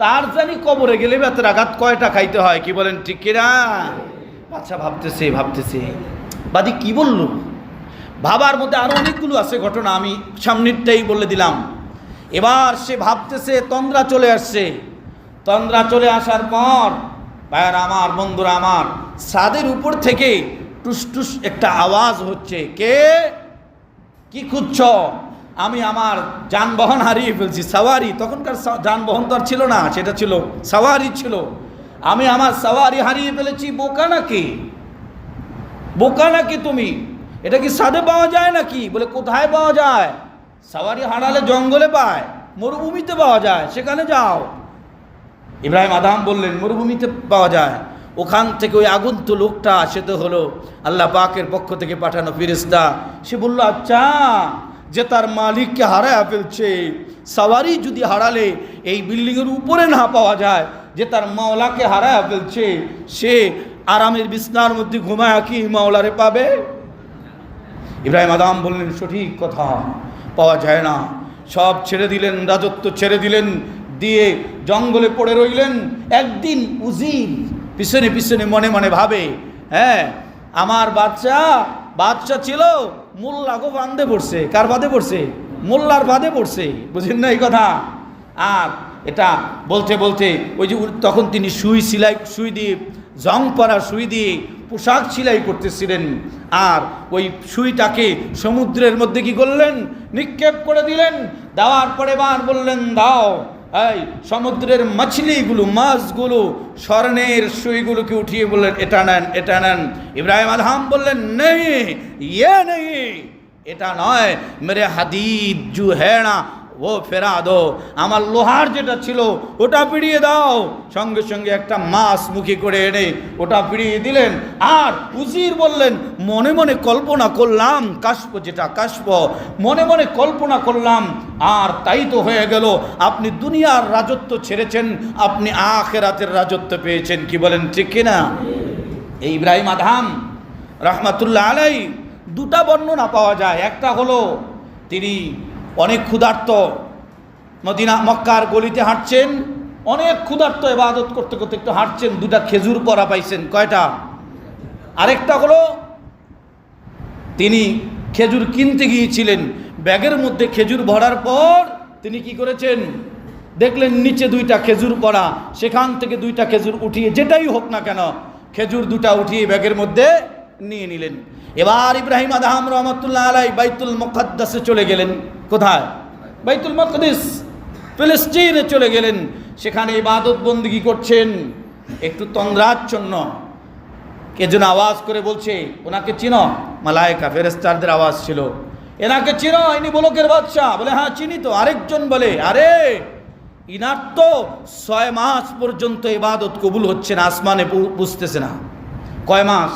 তার জানি কবরে গেলে বেতের আঘাত কয়টা খাইতে হয়? কি বলেন, ঠিক কিনা? আচ্ছা, ভাবতেছে বাদী কি বলল। ভাবার মধ্যে আরো অনেকগুলো আছে ঘটনা, আমি সামনেরটাই বলে দিলাম। এবার সে ভাবতেছে, তন্দ্রা চলে আসছে। তন্দ্রা চলে আসার পর ভাইয়ারা আমার, বন্ধুরা আমার, ছাদের উপর থেকে টুস টুস একটা আওয়াজ হচ্ছে। কে? কি খুঁজছ? আমি আমার যানবাহন হারিয়ে ফেলছি, সাওয়ারি। তখনকার যানবাহন তো আর ছিল না, সেটা ছিল সাওয়ারি ছিল। আমি আমার সাওয়ারি হারিয়ে ফেলেছি। বোকা নাকি? বোকা নাকি তুমি? এটা কি ছাদে পাওয়া যায় নাকি? বলে কোথায় পাওয়া যায়? সাওয়ারি হারালে জঙ্গলে পায়, মরুভূমিতে পাওয়া যায়, সেখানে যাও। ইব্রাহিম আদহাম বললেন মরুভূমিতে পাওয়া যায়। ওখান থেকে ওই আগন্ত লোকটা, সে তো হলো আল্লাহ পাকের পক্ষ থেকে পাঠানো ফেরেশতা। সে বলল আচ্ছা, যে তার মালিককে হারায় ফেলছে, সাওয়ারি যদি হারালে এই বিল্ডিংয়ের উপরে না পাওয়া যায়, যে তার মাওলাকে হারায় ফেলছে, সে আরামের বিছনার মধ্যে ঘুমায় কি মাওলারে পাবে? ইব্রাহিম আদহাম বললেন সঠিক কথা, পাওয়া যায় না। সব ছেড়ে দিলেন, রাজত্ব ছেড়ে দিলেন, দিয়ে জঙ্গলে পড়ে রইলেন। একদিন উজির পিছনে পিছনে মনে মনে ভাবে, হ্যাঁ আমার বাচ্চা ছিল, মোল্লা গো বাঁধে পড়ছে। কার বাদে পড়ছে? মোল্লার বাদে পড়ছে। বুঝেন না এই কথা? আর এটা বলতে বলতে ওই যে তখন তিনি সুই দিয়ে জং পরা সুই দিয়ে পোশাক সেলাই করতেছিলেন। আর ওই সুইটাকে সমুদ্রের মধ্যে কি করলেন? নিক্ষেপ করে দিলেন। দেওয়ার পরে বার বললেন দাও। এই সমুদ্রের মাছগুলো স্বর্ণের সুইগুলোকে উঠিয়ে বললেন এটা নেন, এটা নেন। ইব্রাহিম আদহাম বললেন নেই, ইয়ে নেই, এটা নয়, মেরে হাদিদ জু হ্যাঁ না ও ফেরা দো, আমার লোহার যেটা ছিল ওটা পিড়িয়ে দাও। সঙ্গে সঙ্গে একটা মাছ মুখে করে এনে ওটা পিড়িয়ে দিলেন। আর উজির বললেন মনে মনে কল্পনা করলাম, কাশপ যেটা কাশপ, মনে মনে কল্পনা করলাম, আর তাই তো হয়ে গেল। আপনি দুনিয়ার রাজত্ব ছেড়েছেন, আপনি আখিরাতের রাজত্ব পেয়েছেন। কি বলেন, ঠিক কিনা? এই ইব্রাহিম আদহাম রহমাতুল্লাহ আলাই দুটা বর্ণনা পাওয়া যায়। একটা হলো তিনি অনেক ক্ষুধার্ত, মক্কার গলিতে হাঁটছেন, অনেক ক্ষুধার্ত, ইবাদত করতে করতে একটু হাঁটছেন, দুটা খেজুর পরা পাইছেন। কয়টা? আরেকটা হলো তিনি খেজুর কিনতে গিয়েছিলেন, ব্যাগের মধ্যে খেজুর ভরার পর তিনি কি করেছেন? দেখলেন নিচে দুইটা খেজুর পরা, সেখান থেকে দুইটা খেজুর উঠিয়ে, যেটাই হোক না কেন, খেজুর দুটা উঠিয়ে ব্যাগের মধ্যে নিয়ে নিলেন। এবার ইব্রাহিম আদহাম রহমতুল্লাহ আলাই বাইতুল মুকাদ্দাসে চলে গেলেন। কোথায়? বাইতুল মুকাদ্দাস, ফিলিস্তিনে চলে গেলেন। সেখানে ইবাদত বন্দেগী করছেন। একটু তন্দ্রাচ্ছন্ন, কে যেন আওয়াজ করে বলছে, ওনাকে চিনো? মালায়েকা ফেরেশতাদের আওয়াজ ছিল, এনাকে চিনো? ইনি বলকের বাদশা। বলে হ্যাঁ চিনি তো। আরেকজন বলে, আরে ইনার তো 6 মাস পর্যন্ত ইবাদত কবুল হচ্ছে না, আসমানে বুঝতেছে না। কয় মাস?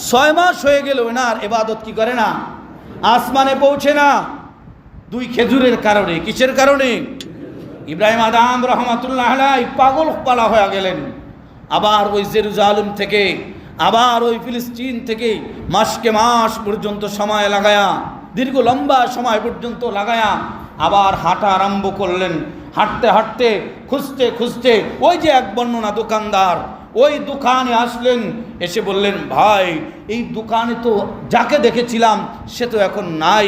6 মাস হয়ে গেল এনার ইবাদত কি করে না, আসমানে পৌঁছে না। 2 খেজুরের কারণে। কিসের কারণে? ইব্রাহিম আদম রহমাতুল্লাহ আলাইহি পাগল পালা হয়ে গেলেন। আবার ওই জেরুজালেম থেকে, আবার ওই ফিলিস্তিন থেকে মাসকে মাস পর্যন্ত সময় লাগায়া, দীর্ঘ লম্বা সময় পর্যন্ত লাগায়া আবার হাঁটা আরম্ভ করলেন। হাঁটতে হাঁটতে, খুঁজতে খুঁজতে ওই যে এক বর্ণনা দোকানদার, ওই দোকানে আসলেন। এসে বললেন, ভাই এই দোকানে তো যাকে দেখেছিলাম সে তো এখন নাই।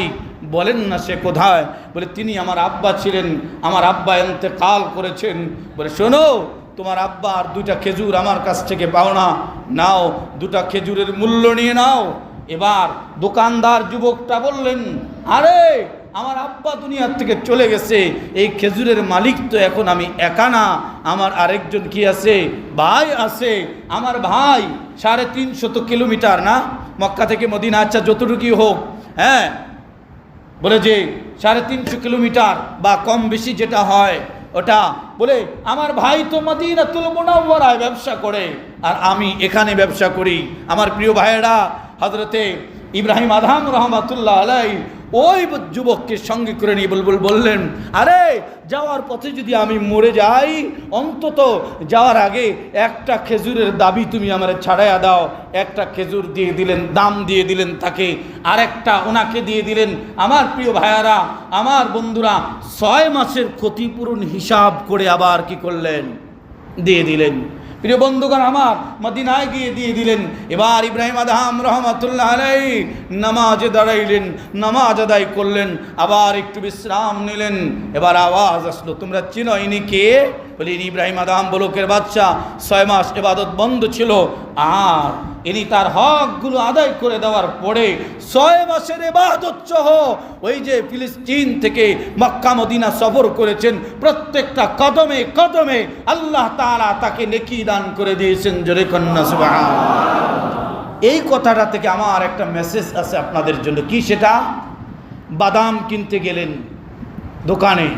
বলেন না সে কোথায়? বলে তিনি আমার আব্বা ছিলেন, আমার আব্বা ইন্তেকাল করেছেন। বলে শোনো, তোমার আব্বা আর 2টা খেজুর আমার কাছ থেকে পাও না, নাও 2টা খেজুরের মূল্য নিয়ে নাও। এবার দোকানদার যুবকটা বললেন, আরে আমার আব্বা দুনিয়ার থেকে চলে গেছে, এই খেজুরের মালিক তো এখন আমি একা না, আমার আরেকজন কি আছে, ভাই আছে। আমার ভাই 350 কিলোমিটার না মক্কা থেকে মদিনা, আচ্ছা যতটুকুই হোক, হ্যাঁ বলে যে 350 কিলোমিটার বা কম বেশি যেটা হয় ওটা, বলে আমার ভাই তো মদিনাতুল মুনাওয়ারায় ব্যবসা করে আর আমি এখানে ব্যবসা করি। আমার প্রিয় ভাইয়েরা, হযরতে ইব্রাহিম আদম রহমাতুল্লাহ আলাইহি ওই যুবককে সঙ্গে করে নিয়ে বললেন, আরে যাওয়ার পথে যদি আমি মরে যাই, অন্তত যাওয়ার আগে একটা খেজুরের দাবি তুমি আমার ছাড়াইয়া দাও। একটা খেজুর দিয়ে দিলেন, দাম দিয়ে দিলেন তাকে, আরেকটা ওনাকে দিয়ে দিলেন। আমার প্রিয় ভাইয়ারা, আমার বন্ধুরা, 6 মাসের ক্ষতিপূরণ হিসাব করে আবার কি করলেন, দিয়ে দিলেন। প্রিয় বন্ধুগণ আমার, মদিনায় গিয়ে দিয়ে দিলেন। এবার ইব্রাহিম আদম রহমাতুল্লাহ আলাইহি নামাজে দাঁড়াইলেন, নামাজ আদায় করলেন, আবার একটু বিশ্রাম নিলেন। এবার আওয়াজ আসলো, তোমরা চিনো ইনি কে? বলি ইনি ইব্রাহিম আদম বলকের বাদশা। 6 মাস ইবাদত বন্ধ ছিল, আর ইনি তার হকগুলো আদায় করে দেওয়ার পরে 6 মাসের ইবাদত সহ ওই যে ফিলিস্তিন থেকে মক্কা মদিনা সফর করেছেন, প্রত্যেকটা কদমে কদমে আল্লাহ তাআলা তাকে নেকি দান করে দিয়েছেন। জোরে কন্যা সুবহানাল্লাহ। এই কথাটা থেকে আমার একটা মেসেজ আছে আপনাদের জন্য। কি সেটা? বাদাম কিনতে গেলেন দোকানে,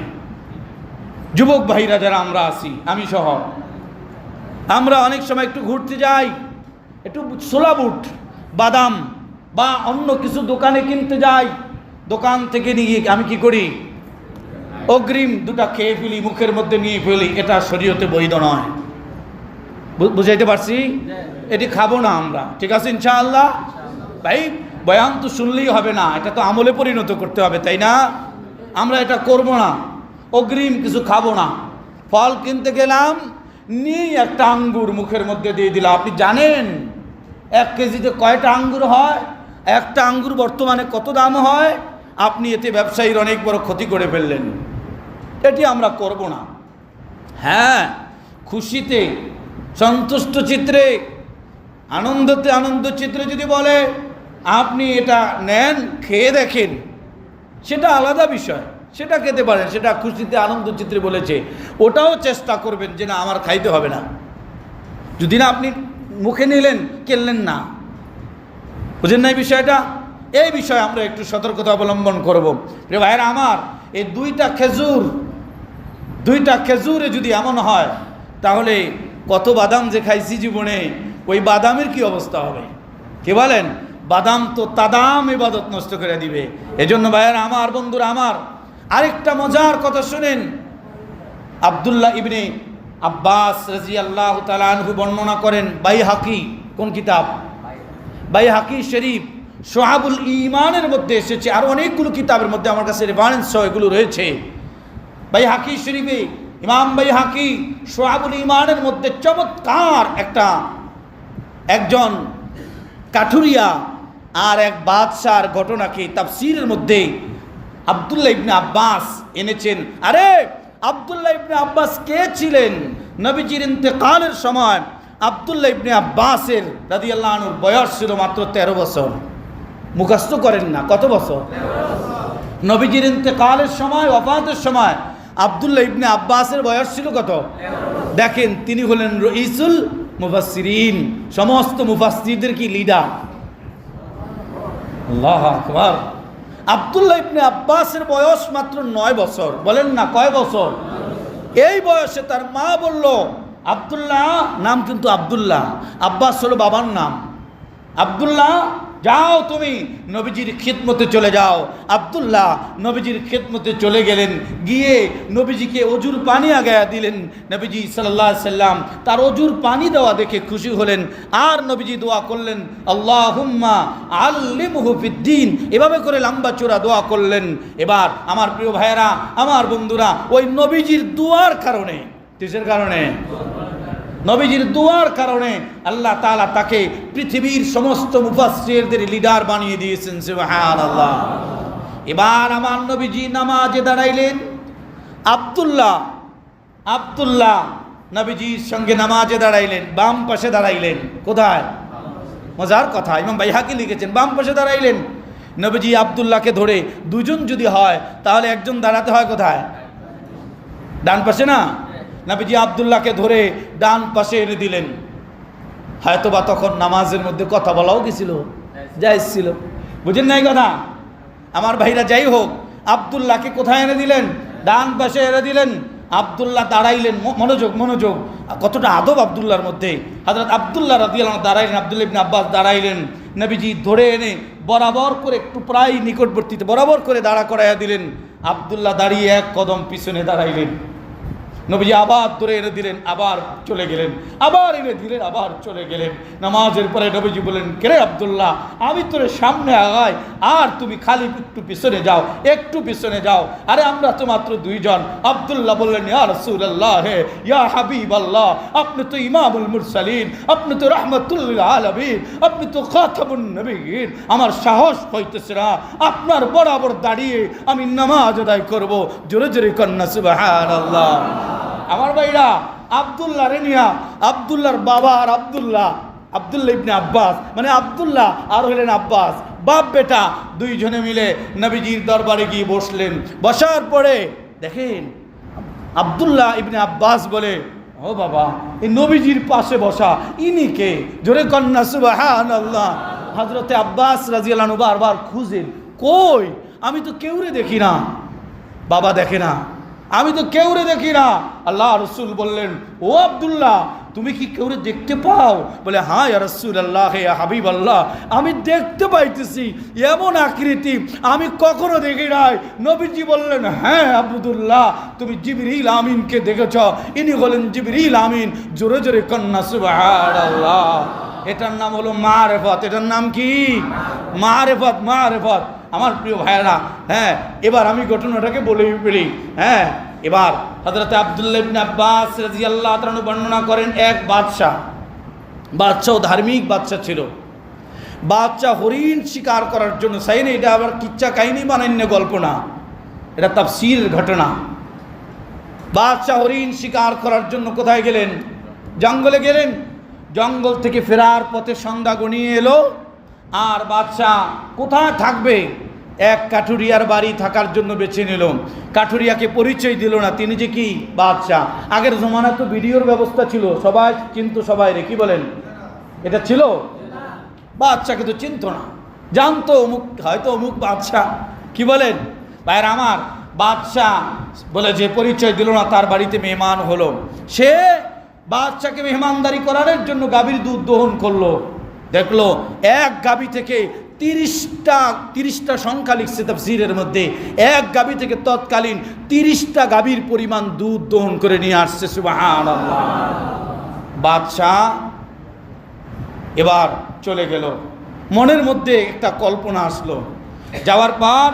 যুবক ভাইরা যারা আমরা আছি, আমি সহ, আমরা অনেক সময় একটু ঘুরতে যাই, একটু ছোলা বুট, বাদাম বা অন্য কিছু দোকানে কিনতে যাই। দোকান থেকে নিয়ে আমি কি করি, অগ্রিম 2টা খেয়ে ফেলি, মুখের মধ্যে নিয়ে ফেলি। এটা শরীয়তে বৈধ নয়। বুঝাইতে পারছি? এটি খাবো না আমরা, ঠিক আছে ইনশাআল্লাহ? ভাই বয়ান তো শুনলেই হবে না, এটা তো আমলে পরিণত করতে হবে, তাই না? আমরা এটা করব না, অগ্রিম কিছু খাবো না। ফল কিনতে গেলাম, নিয়ে একটা আঙ্গুর মুখের মধ্যে দিয়ে দিলাম। আপনি জানেন 1 কেজিতে কয়টা আঙ্গুর হয়? একটা আঙ্গুর বর্তমানে কত দাম হয়? আপনি এতে ব্যবসায়ীর অনেক বড় ক্ষতি করে ফেললেন। এটি আমরা করব না। হ্যাঁ, খুশিতে, সন্তুষ্ট চিত্রে, আনন্দতে, আনন্দ চিত্রে যদি বলে আপনি এটা নেন, খেয়ে দেখেন, সেটা আলাদা বিষয়, সেটা খেতে পারেন, সেটা খুশিতে আনন্দ চিত্রে বলেছে, ওটাও চেষ্টা করবেন যে না আমার খাইতে হবে না। যদি না আপনি মুখে নিলেন, কিনলেন না, বুঝেন না এই বিষয়টা? এই বিষয়ে আমরা একটু সতর্কতা অবলম্বন করব। রে ভাইরা আমার, এই 2টা খেজুরে যদি এমন হয়, তাহলে কত বাদাম যে খাইছি জীবনে, ওই বাদামের কি অবস্থা হবে? কি বলেন? বাদাম তো তাদাম ইবাদত নষ্ট করে দিবে। এজন্য ভাইরা আমার, বন্ধুরা আমার, আরেকটা মজার কথা শুনেন। আব্দুল্লাহ ইবনে আব্বাস রাদিয়াল্লাহু তাআলা আনহু বর্ণনা করেন, বাইহাকি, কোন কিতাব? বাইহাকি শরীফ শুআবুল ঈমানের মধ্যে এসেছে, আর অনেকগুলো কিতাবের মধ্যে আমার কাছে রেফারেন্স সহ এগুলো রয়েছে। বাইহাকি শরীফে ইমাম বাইহাকি শুআবুল ঈমানের মধ্যে চমৎকার একজন কাঠুরিয়া আর এক বাদশার ঘটনাকে তাফসীরের মধ্যে আব্দুল্লাহ ইবনে আব্বাস এনেছেন। আরে আব্দুল্লাহ ইবনে আব্বাস কে ছিলেন? নবীজির ইন্তেকালের সময় আব্দুল্লাহ ইবনে আব্বাসের রাদিয়াল্লাহু আনহুর বয়স ছিল মাত্র 13 বছর। মুখস্থ করেন না, কত বছর? 13 বছর। নবীজির ইন্তেকালের সময়, ওফাতের সময় আব্দুল্লাহ ইবনে আব্বাসের বয়স ছিল কত? 13 বছর। দেখেন, তিনি হলেন রইসুল মুফাসসিরিন, সমস্ত মুফাসসিরদের কি লিডার। আল্লাহু আকবার। আব্দুল্লাহ ইবনে আব্বাসের বয়স মাত্র 9 বছর। বলেন না কয় বছর? এই বয়সে তার মা বলল, আব্দুল্লাহ নাম কিন্তু আব্দুল্লাহ, আব্বাস হলো বাবার নাম। আব্দুল্লাহ যাও তুমি নবীজির খিদমতে চলে যাও। আব্দুল্লাহ নবীজির খিদমতে চলে গেলেন, গিয়ে নবীজিকে অজুর পানি আগায়া দিলেন। নবীজি সাল্লাল্লাহু আলাইহি সাল্লাম তার অজুর পানি দেওয়া দেখে খুশি হলেন, আর নবীজি দোয়া করলেন, আল্লাহুম্মা আল্লিমহু ফিদ্দীন, এভাবে করে লম্বা চূড়া দোয়া করলেন। এবার আমার প্রিয় ভাইয়েরা, আমার বন্ধুরা, ওই নবীজির দোয়ার কারণে, কিসের কারণে? নবীজির দোয়ার কারণে আল্লাহ তাআলা তাকে পৃথিবীর সমস্ত মুফাসসিরদের লিডার বানিয়ে দিয়েছেন। সুবহানাল্লাহ। এবার আমার নবীজি নামাজে দাঁড়াইলেন। আব্দুল্লাহ নবীজির সঙ্গে নামাজে দাঁড়াইলেন, বাম পাশে দাঁড়াইলেন। কোথায়? মজার কথা, ইমাম বাইহাকি লিখেছেন বাম পাশে দাঁড়াইলেন। নবীজি আব্দুল্লাহকে ধরে, দুজন যদি হয় তাহলে একজন দাঁড়াতে হয় কোথায়? ডান পাশে না? নবীজি আব্দুল্লাহকে ধরে ডান পাশে এনে দিলেন। হয়তোবা তখন নামাজের মধ্যে কথা বলাও গেছিল, জায়েজ ছিল। বুঝেন নাই কথা আমার ভাইরা? যাই হোক, আব্দুল্লাহকে কোথায় এনে দিলেন? ডান পাশে এনে দিলেন। আব্দুল্লাহ দাঁড়াইলেন। মনোযোগ, কতটা আদব আব্দুল্লাহর মধ্যে। হযরত আব্দুল্লাহ রাদিয়াল্লাহু আনহু দাঁড়াইলেন, আব্দুল্লাহ ইবনে আব্বাস দাঁড়াইলেন। নবীজি ধরে এনে বরাবর করে, একটু প্রায় নিকটবর্তীতে বরাবর করে দাঁড়া করাইয়া দিলেন। আব্দুল্লাহ দাঁড়িয়ে এক কদম পিছনে দাঁড়াইলেন। নবীজি আবার ধরে এনে দিলেন, আবার চলে গেলেন, আবার এনে দিলেন, আবার চলে গেলেন। নামাজের পরে নবীজি বলেন, কে আব্দুল্লাহ, আমি তোর সামনে আগাই, আর তুমি খালি একটু পিছনে যাও, একটু পিছনে যাও। আরে আমরা তো মাত্র দুইজন। আব্দুল্লাহ বললেন, ইয়া রাসূলুল্লাহ, হে ইয়া হাবিবাল্লাহ, আপনি তো ইমামুল মুরসালিন, আপনি তো রাহমাতুল লিল আলামিন, আপনি তো খাতামুন নবিয়্যিন। আমার সাহস হইতেছে না আপনার বরাবর দাঁড়িয়ে আমি নামাজ আদায় করব। জোরে জোরে কন্না সুবহানাল্লাহ। আমার ভাইরা, আব্দুল্লাহ রেনিয়া, আব্দুল্লাহর বাবা আর আব্দুল্লাহ ইবনে আব্বাস, মানে আব্দুল্লাহ আর হলেন আব্বাস, বাপ বেটা দুইজনে মিলে নবীজির দরবারে গিয়ে বসলেন। বসার পরে দেখেন আব্দুল্লাহ ইবনে আব্বাস বলে, ও বাবা, এই নবীজির পাশে বসা ইনি কে? জোরে কন্না সুবহানাল্লাহ। হযরতে আব্বাস রাদিয়াল্লাহু আনহু বারবার খুঁজেন, কই, আমি তো কেউরে দেখি না। বাবা দেখে না, আমি তো কেউরে দেখি না। আল্লাহ রসুল বললেন, ও আব্দুল্লাহ, তুমি কি কেউরে দেখতে পাও? বলে, হ্যাঁ ইয়া রাসূলুল্লাহ, ইয়া হাবিবাল্লাহ, আমি দেখতে পাইতেছি, এমন আকৃতি আমি কখনো দেখি নাই। নবীজি বললেন, হ্যাঁ আব্দুল্লাহ, তুমি জিবরিল আমিনকে দেখেছ, ইনি হলেন জিবরিল আমিন। জোরে জোরে কন্না সুবহানাল্লাহ। এটার নাম হলো মারেফত। এটার নাম কি? মারেফত। আমার প্রিয় ভাইয়েরা, হ্যাঁ, এবার আমি ঘটনাটাকে বলে ফেলি। হ্যাঁ, এবার হযরত আব্দুল্লাহ ইবনে আব্বাস রাদিয়াল্লাহু তাআলা বর্ণনা করেন, এক বাদশাহ ধার্মিক বাদশাহ ছিল। বাদশাহ হরিণ শিকার করার জন্য চাইনি, এটা আবার কিচ্ছা কাহিনী বানান্য গল্প না, এটা তাফসীরের ঘটনা। বাদশাহ হরিণ শিকার করার জন্য কোথায় গেলেন? জঙ্গলে গেলেন। জঙ্গল থেকে ফেরার পথে সন্ধ্যা গনিয়ে এলো, আর বাদশাহ কোথায় থাকবে? এক কাঠুরিয়ার বাড়ি থাকার জন্য বেছে নিল। কাঠুরিয়াকে পরিচয় দিল না তিনি যে কি বাদশাহ। আগের জমানায় তো ভিডিওর ব্যবস্থা ছিল, সবাই চিনতো সবাই রে, কি বলেন? এটা ছিল? বাদশাকে তো চিনতো না, জানতো অমুক, হয়তো অমুক বাদশাহ, কি বলেন ভাইরা আমার? বাদশাহ বলে যে পরিচয় দিল না, তার বাড়িতে মেহমান হলো। সে বাদশাকে মেহমানদারি করার জন্য গাভীর দুধ দহন করলো। দেখলো এক গাভী থেকে 30টা সংখ্যা লিখছে তাফসীরের মধ্যে, এক গাভী থেকে তৎকালীন 30টা গাভীর পরিমাণ দুধ দহন করে নিয়ে আসছে। সুবহানাল্লাহ। বাদশাহ এবার চলে গেল। মনের মধ্যে একটা কল্পনা আসলো। যাওয়ার পর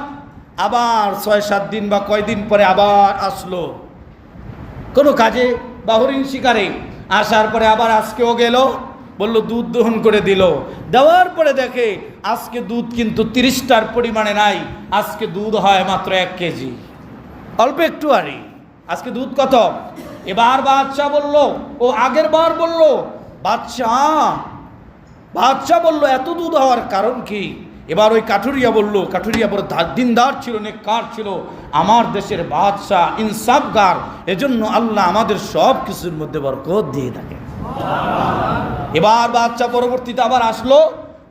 আবার 6-7 দিন বা কয়দিন পরে আবার আসলো কোনো কাজে বা হরিণ শিকারে। আসার পরে আবার আজকেও গেল, বলল দুধ দহন করে দিল। দেওয়ার পরে দেখে আজকে দুধ কিন্তু 30টার পরিমাণে নাই, আজকে দুধ হয় মাত্র 1 কেজি, অল্প একটু। আরই আজকে দুধ কত? এবার বাদশাহ বলল, ও আগের বার বলল, বাদশাহ বলল এত দুধ হওয়ার কারণ কি? এবার ওই কাঠুরিয়া বলল, কাঠুরিয়া বড় দিনদার ছিল, নেককার ছিল, আমার দেশের বাদশাহ ইনসাফগার, এজন্য আল্লাহ আমাদের সব কিছুর মধ্যে বরকত দিয়ে থাকে। এবার বাচ্চা পরবর্তীতে আবার আসলো,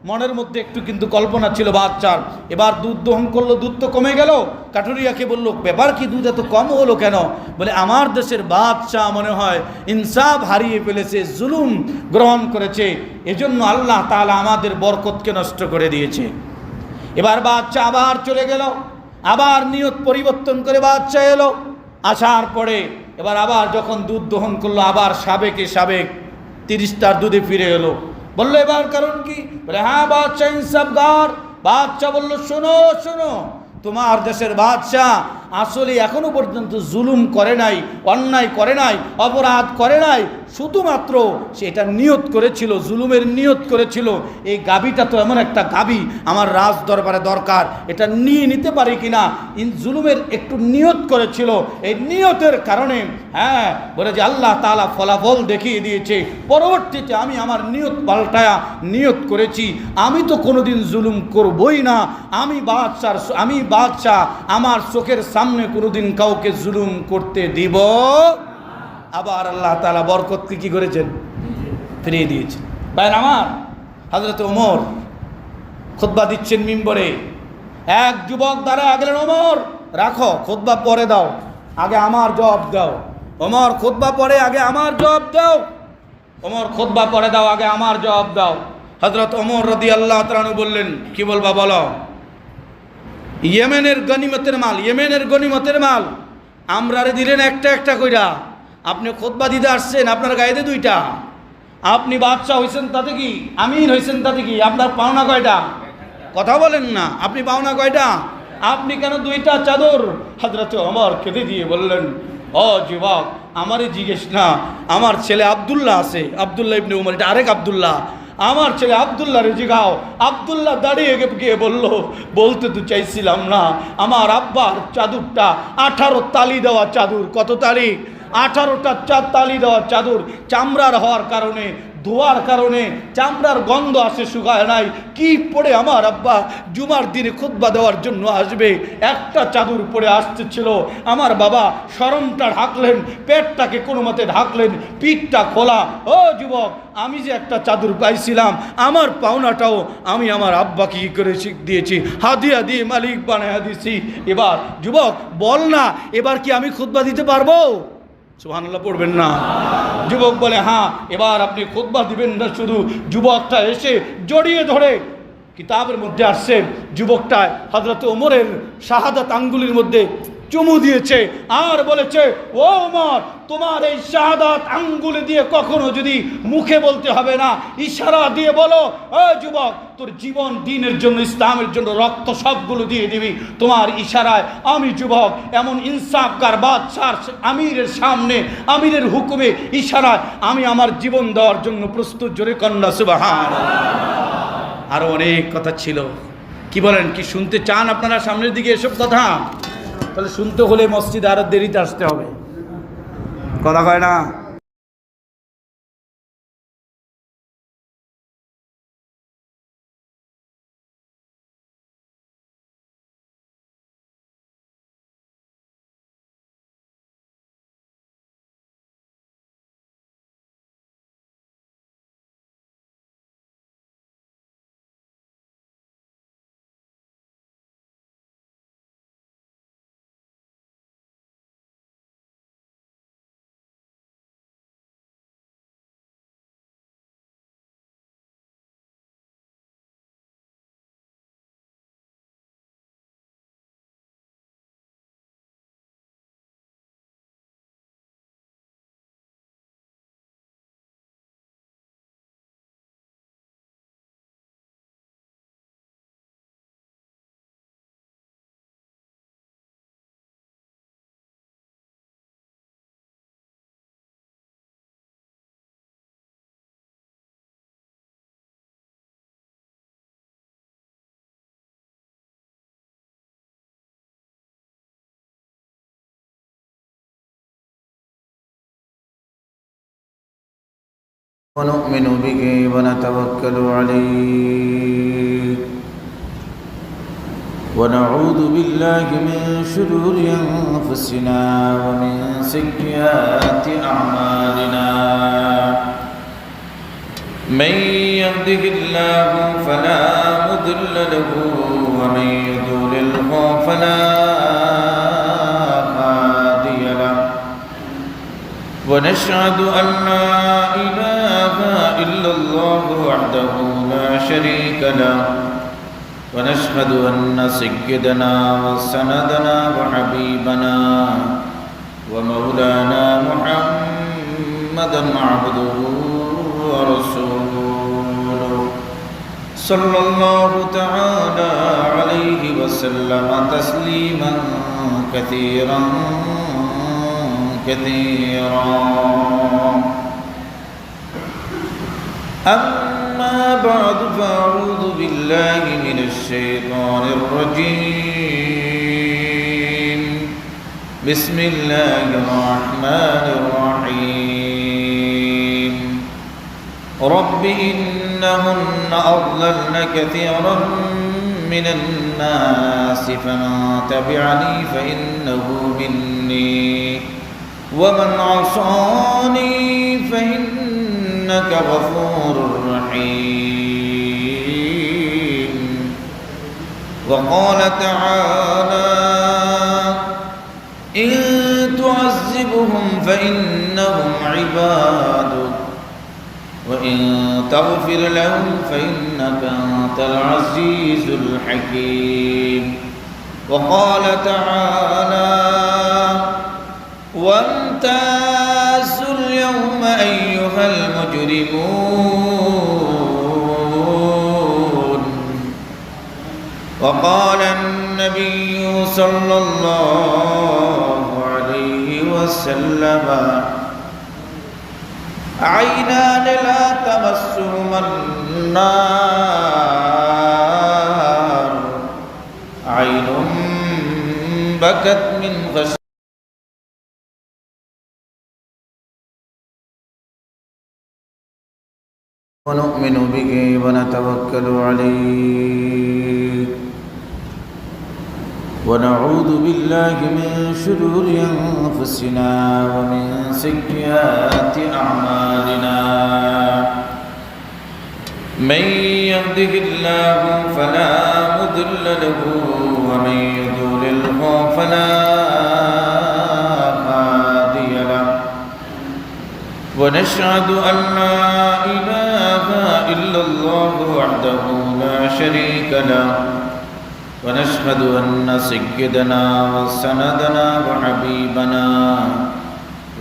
মনের মধ্যে একটু কিন্তু কল্পনা ছিল বাচ্চার, এবার দুধ দহন করলো, দুধ তো কমে গেল। কাঠুরিয়াকে বললো, ব্যাপার কি, দুধ এত কম হলো কেন? বলে, আমার দেশের বাচ্চা মনে হয় ইনসাফ হারিয়ে ফেলেছে, জুলুম গ্রহণ করেছে, এজন্য আল্লাহ তাআলা আমাদের বরকতকে নষ্ট করে দিয়েছে। এবার বাচ্চা আবার চলে গেল, আবার নিয়ত পরিবর্তন করে বাচ্চা এলো, আসার পরে এবার আবার যখন দুধ দহন করলো, আবার সাবেকে সাবেক 30টার দুধে ফিরে এলো। বললো, এবার কারণ কি? বলে, হ্যাঁ বাদশা ইনসাফগার। বাদশা বলল, শোনো শোনো, তোমার দেশের বাদশা আসলে এখনো পর্যন্ত জুলুম করে নাই, অন্যায় করে নাই, অপরাধ করে নাই, শুধুমাত্র সেটা নিয়ত করেছিল, জুলুমের নিয়ত করেছিল। এই গাভীটা তো এমন একটা গাভী আমার রাজ দরবারে দরকার, এটা নিয়ে নিতে পারি কিনা, জুলুমের একটু নিয়ত করেছিল, এই নিয়তের কারণে হ্যাঁ বলে যে আল্লাহ তাআলা ফলাফল দেখিয়ে দিয়েছে। পরবর্তীতে আমি আমার নিয়ত পাল্টায়া নিয়ত করেছি, আমি তো কোনোদিন জুলুম করবই না, আমি বাদশা আমার চোখের সামনে কোনোদিন কাউকে জুলুম করতে দিব। আবার আল্লাহ তাআলা বরকতকে কি করেছেন? ফিরিয়ে দিয়েছেন। ভাই আমার হযরত ওমর খুতবা দিচ্ছেন মিম্বরে, এক যুবক দাঁড়ায় গেলেন, ওমর রাখো, খুতবা পরে দাও, আগে আমার জবাব দাও। ওমর খুতবা পরে, আগে আমার জবাব দাও। ওমর খুতবা পরে দাও, আগে আমার জবাব দাও। হযরত ওমর রাদিয়াল্লাহু তাআলা আনহু বললেন, কি বলবা বলো? ইয়েমেনের গনিমতের মাল আমরারে দিলেন একটা একটা কইরা, আপনি খুতবা দিতে আসছেন, আপনার গায়েতে দুইটা, আপনি বাদশা হয়েছেন তাতে কি, আমির হয়েছেন তাতে কি, আপনার পাওনা কয়টা? কথা বলেন না, আপনি পাওনা কয়টা? আপনি কেন দুইটা চাদর? হযরত ওমর কেঁদে দিয়ে বললেন, ও যুবক, আমারই জিজ্ঞেস না, আমার ছেলে আব্দুল্লাহ আছে, আব্দুল্লাহ ইবনে উমর, এটা আরেক আব্দুল্লাহ, আমার ছেলে আব্দুল্লাহ রে জিগাও। আব্দুল্লাহ দাঁড়িয়ে গিয়ে বলতে তো চাইছিলাম না, আমার আব্বার চাদরটা 18 তালি দেওয়া চাদর, কত তালি? 18টা তালি দেওয়া চাদর, চামড়ার হওয়ার কারণে, ধোয়ার কারণে চামড়ার গন্ধ আসে, শুকায় নাই, কি পড়ে আমার আব্বা জুমার দিনে খুতবা দেওয়ার জন্য আসবে, একটা চাদর পরে আসতেছিল, আমার বাবা শরমটা ঢাকলেন, পেটটাকে কোনো মতে ঢাকলেন, পিঠটা খোলা। ও যুবক, আমি যে একটা চাদর পাইছিলাম, আমার পাওনাটাও আমি আমার আব্বাকে কি করে দিয়েছি, হাদিয়া দিয়ে মালিক বানায়া দিয়েছি। এবার যুবক বল না, এবার কি আমি খুতবা দিতে পারবো? সুবহানাল্লাহ পড়বেন না? যুবক বলে, হ্যাঁ, এবার আপনি খুতবা দিবেন না। শুধু যুবকটা এসে জড়িয়ে ধরে, কিতাবের মধ্যে আসছে, যুবকটা হযরত ওমরের শাহাদাত আঙ্গুলের মধ্যে চুমু দিয়েছে আর বলেছে, ও ওমর, তোমার এই শাহাদাত আঙ্গুলে দিয়ে কখনো যদি মুখে বলতে হবে না, ইশারা দিয়ে বলো, ও যুবক, তোর জীবন দিনের জন্য, ইসলামের জন্য রক্ত সবগুলো দিয়ে দিবি। তোমার ইশারায় আমি যুবক এমন ইনসাফগার বাদশার আমিরের সামনে, আমিরের হুকুমে, ইশারায় আমি আমার জীবন দেওয়ার জন্য প্রস্তুত। জোরে কন্যা সুবহানাল্লাহ। আরো অনেক কথা ছিল, কি বলেন, কি শুনতে চান আপনারা সামনের দিকে এসব কথা? তাহলে শুনতে হলে মসজিদে আরো দেরিতে আসতে হবে, কথা কয় না? ونؤمن به ونتوكل عليه ونعوذ بالله من شرور أنفسنا ومن سيئات أعمالنا من يهده الله فلا مضل له ومن يضلله فلا هادي له ونشهد أن لا إله إلا الله وحده لا شريك له ونشهد أن سيدنا وسندنا وحبيبنا ومولانا محمدا عبده ورسوله صلى الله تعالى عليه وسلم تسليما كثيرا كثيرا أما بعد فأعوذ بالله من الشيطان الرجيم بسم الله الرحمن الرحيم رب إنهن أضللن كثيرا من الناس فمن تبعني فإنه مني ومن عصاني فإنك غفور رحيم وقال تعالى إن تعذبهم فإنهم عبادك وإن تغفر لهم فإنك أنت العزيز الحكيم وقال تعالى وامتازوا اليوم أيها المجرمون وقال النبي صلى الله عليه وسلم عينان لا تمسهما النار عين بكت من خشية ونؤمن به ونتوكل عليه ونعوذ بالله من شرور أنفسنا ومن سيئات أعمالنا من يهده الله فلا مضل له ومن يضلله فلا هادي له ونشهد أن لا إله إلا الله وحده لا شريك له ونشهد أن سيدنا وسندنا وحبيبنا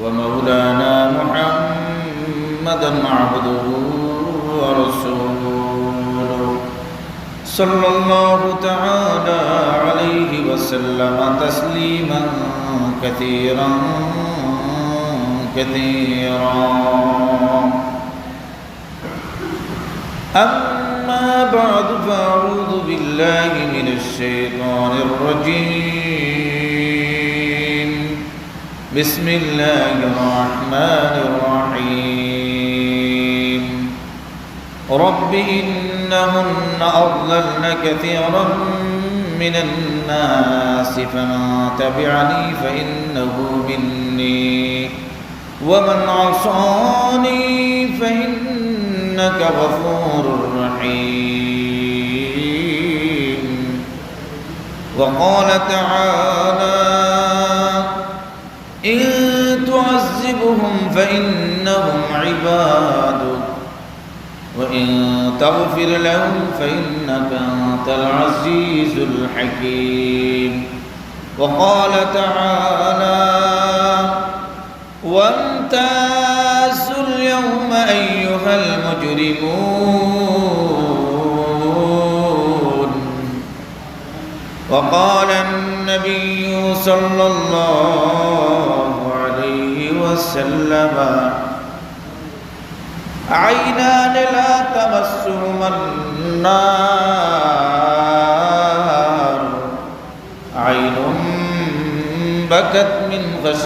ومولانا محمدا عبده ورسوله صلى الله تعالى عليه وسلم تسليما كثيرا كثيرا أما بعد فأعوذ بالله من الشيطان الرجيم بسم الله الرحمن الرحيم رب إنهن أضللن كثيرا من الناس فمن تبعني فإنه مني ومن عصاني فإنك غفور رحيم وقال تعالى إن تعذبهم فإنهم عبادك وإن تغفر لهم فإنك أنت العزيز الحكيم وقال تعالى وامتازوا اليوم أيها المجرمون وقال النبي صلى الله عليه وسلم عينان لا تمسهما النار عين بكت من خشية